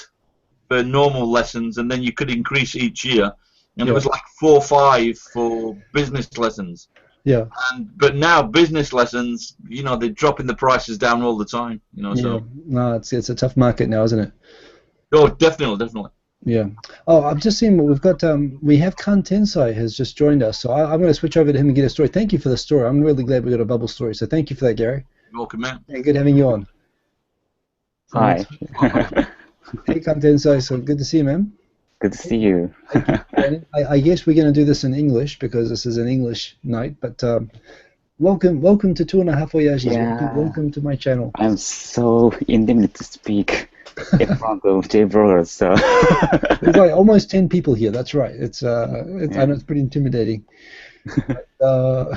for normal lessons, and then you could increase each year. And it was like 4 or 5 for business lessons. Yeah. But now business lessons, they're dropping the prices down all the time. So. No, it's a tough market now, isn't it? Oh, definitely. Yeah. Oh, I've just seen what we've got. We have Kan Tensai has just joined us, so I'm going to switch over to him and get a story. Thank you for the story. I'm really glad we got a bubble story. So thank you for that, Gary. You're welcome, man. And good having you on. Hi. Hey, Kan Tensai. So good to see you, man. Good to see you. I guess we're going to do this in English because this is an English night, but welcome to 2.5 Oyajis. Yeah. Welcome to my channel. I'm so intimidated to speak in front of J-bloggers. So. There's like almost 10 people here. That's right. I know it's pretty intimidating. But,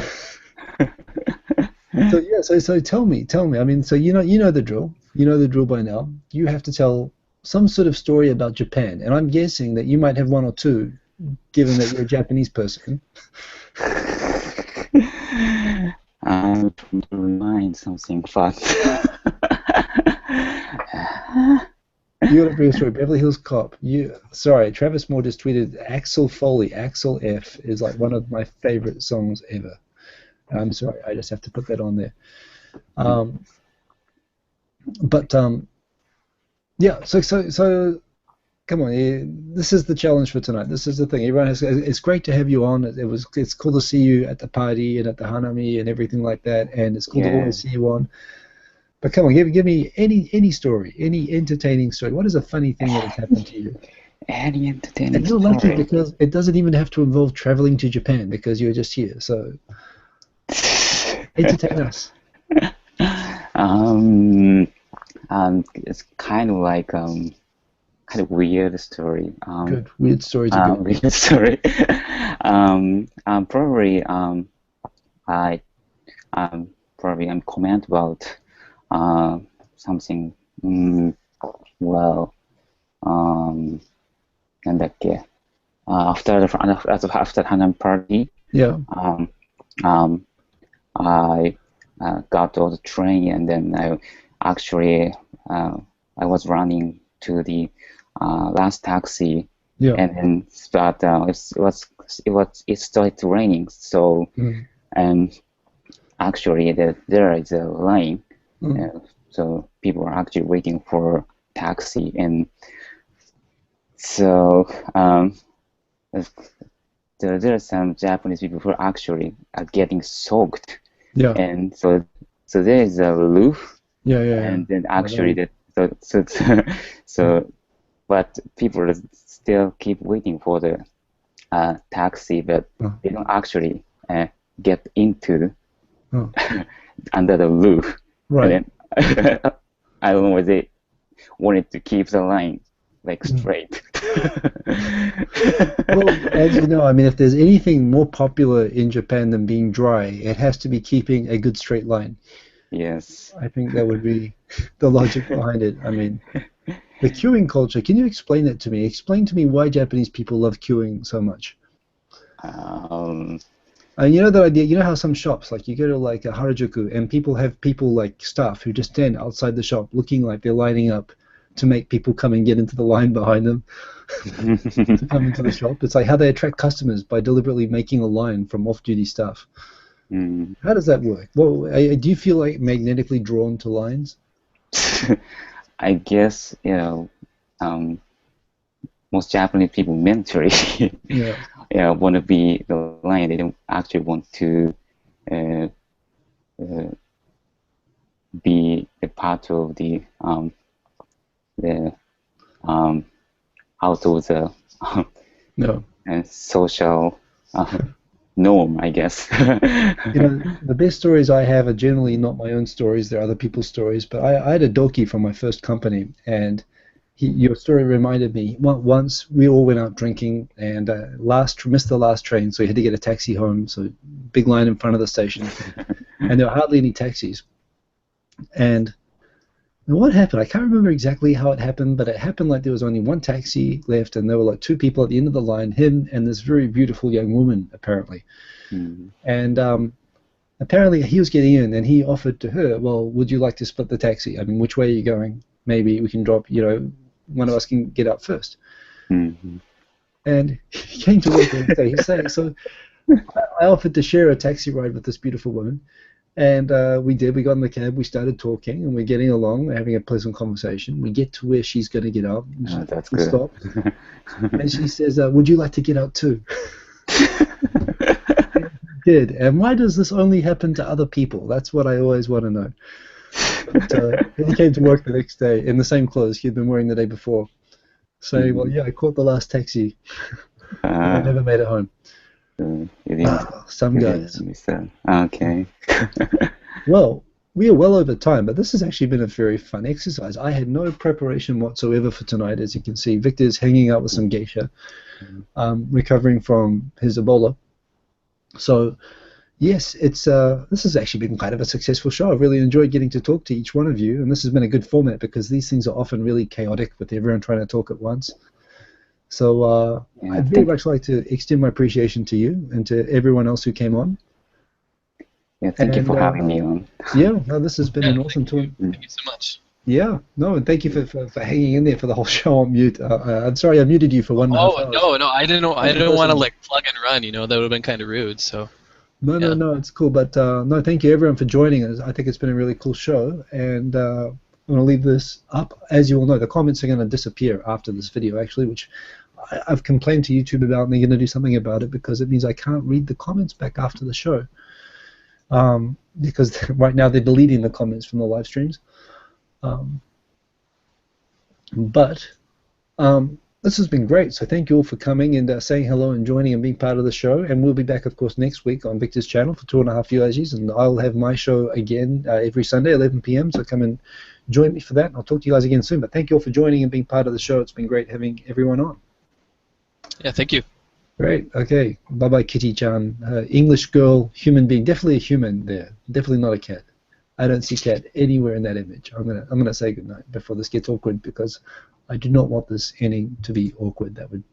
so tell me. I mean, so you know the drill. You know the drill by now. You have to tell some sort of story about Japan, and I'm guessing that you might have one or two, given that you're a Japanese person. I'm trying to remind something fun. You got a brief story. Beverly Hills Cop. Sorry, Travis Moore just tweeted Axel Foley. Axel F is like one of my favorite songs ever. I'm sorry, I just have to put that on there. Yeah, so come on, this is the challenge for tonight. This is the thing. Everyone has. It's great to have you on. It's cool to see you at the party and at the hanami and everything like that. And it's cool to always see you on. But come on, give me any story, any entertaining story. What is a funny thing that has happened to you? Any entertaining and you're lucky because it doesn't even have to involve traveling to Japan because you're just here. So entertain us. It's kind of like kind of weird story. Good. Weird stories are good. Weird story. Probably I'm comment about something. Well, なんだっけ? After the Hanam party, yeah. I got on the train and then I was running to the last taxi, yeah. And then it started raining, so and actually there is a line, so people are actually waiting for taxi, and so there are some Japanese people who actually are getting soaked, yeah. And so there is a roof, yeah. And then actually but people still keep waiting for the taxi, but they don't actually get into under the roof. Right. And then, I don't know whether they wanted to keep the line like straight. Well, as you know, I mean, if there's anything more popular in Japan than being dry, it has to be keeping a good straight line. Yes. I think that would be the logic behind it. I mean, the queuing culture, can you explain that to me? Explain to me why Japanese people love queuing so much. And you know that idea, you know how some shops, like you go to like a Harajuku and people have like staff who just stand outside the shop looking like they're lining up to make people come and get into the line behind them to come into the shop. It's like how they attract customers by deliberately making a line from off-duty staff. How does that work? Well, do you feel like magnetically drawn to lines? I guess, most Japanese people mentally want to be the line. They don't actually want to be a part of the out of the social norm, I guess. The best stories I have are generally not my own stories, they're other people's stories, but I had a doki from my first company, and your story reminded me, once we all went out drinking and missed the last train, so we had to get a taxi home, so big line in front of the station, and there were hardly any taxis. And what happened? I can't remember exactly how it happened, but it happened like there was only one taxi left, and there were like two people at the end of the line, him and this very beautiful young woman, apparently. And apparently he was getting in, and he offered to her, well, would you like to split the taxi? I mean, which way are you going? Maybe we can drop, one of us can get out first. And he came to work the next day. He's saying, so I offered to share a taxi ride with this beautiful woman. And we did. We got in the cab. We started talking, and we're getting along. We're having a pleasant conversation. We get to where she's going to get out. That's good. Stop. And she says, "Would you like to get out too?" Did. And why does this only happen to other people? That's what I always want to know. But, he came to work the next day in the same clothes he'd been wearing the day before, saying, "Well, yeah, I caught the last taxi. I never made it home." Some guys. Okay. Well, we are well over time, but this has actually been a very fun exercise. I had no preparation whatsoever for tonight, as you can see. Victor's hanging out with some geisha, recovering from his Ebola. So, yes, this has actually been kind of a successful show. I've really enjoyed getting to talk to each one of you, and this has been a good format because these things are often really chaotic with everyone trying to talk at once. So I'd very much like to extend my appreciation to you and to everyone else who came on. Yeah, thank you for having me on. Yeah, no, this has been an awesome talk. Thank you so much. Yeah, no, and thank you for hanging in there for the whole show on mute. I'm sorry I muted you for 1.5 hours. No, I didn't want to like plug and run. That would have been kind of rude. So. No, it's cool. But no, thank you everyone for joining us. I think it's been a really cool show, and I'm going to leave this up. As you all know, the comments are going to disappear after this video, actually, which I've complained to YouTube about, and they're going to do something about it because it means I can't read the comments back after the show. Because right now they're deleting the comments from the live streams. This has been great, so thank you all for coming and saying hello and joining and being part of the show. And we'll be back, of course, next week on Victor's channel for 2.5 Oyajis, and I'll have my show again every Sunday, 11 p.m., so come and join me for that. I'll talk to you guys again soon, but thank you all for joining and being part of the show. It's been great having everyone on. Yeah, thank you. Great, okay. Bye-bye, Kitty-chan. English girl, human being, definitely a human there, definitely not a cat. I don't see cat anywhere in that image. I'm gonna say goodnight before this gets awkward because I do not want this ending to be awkward. That would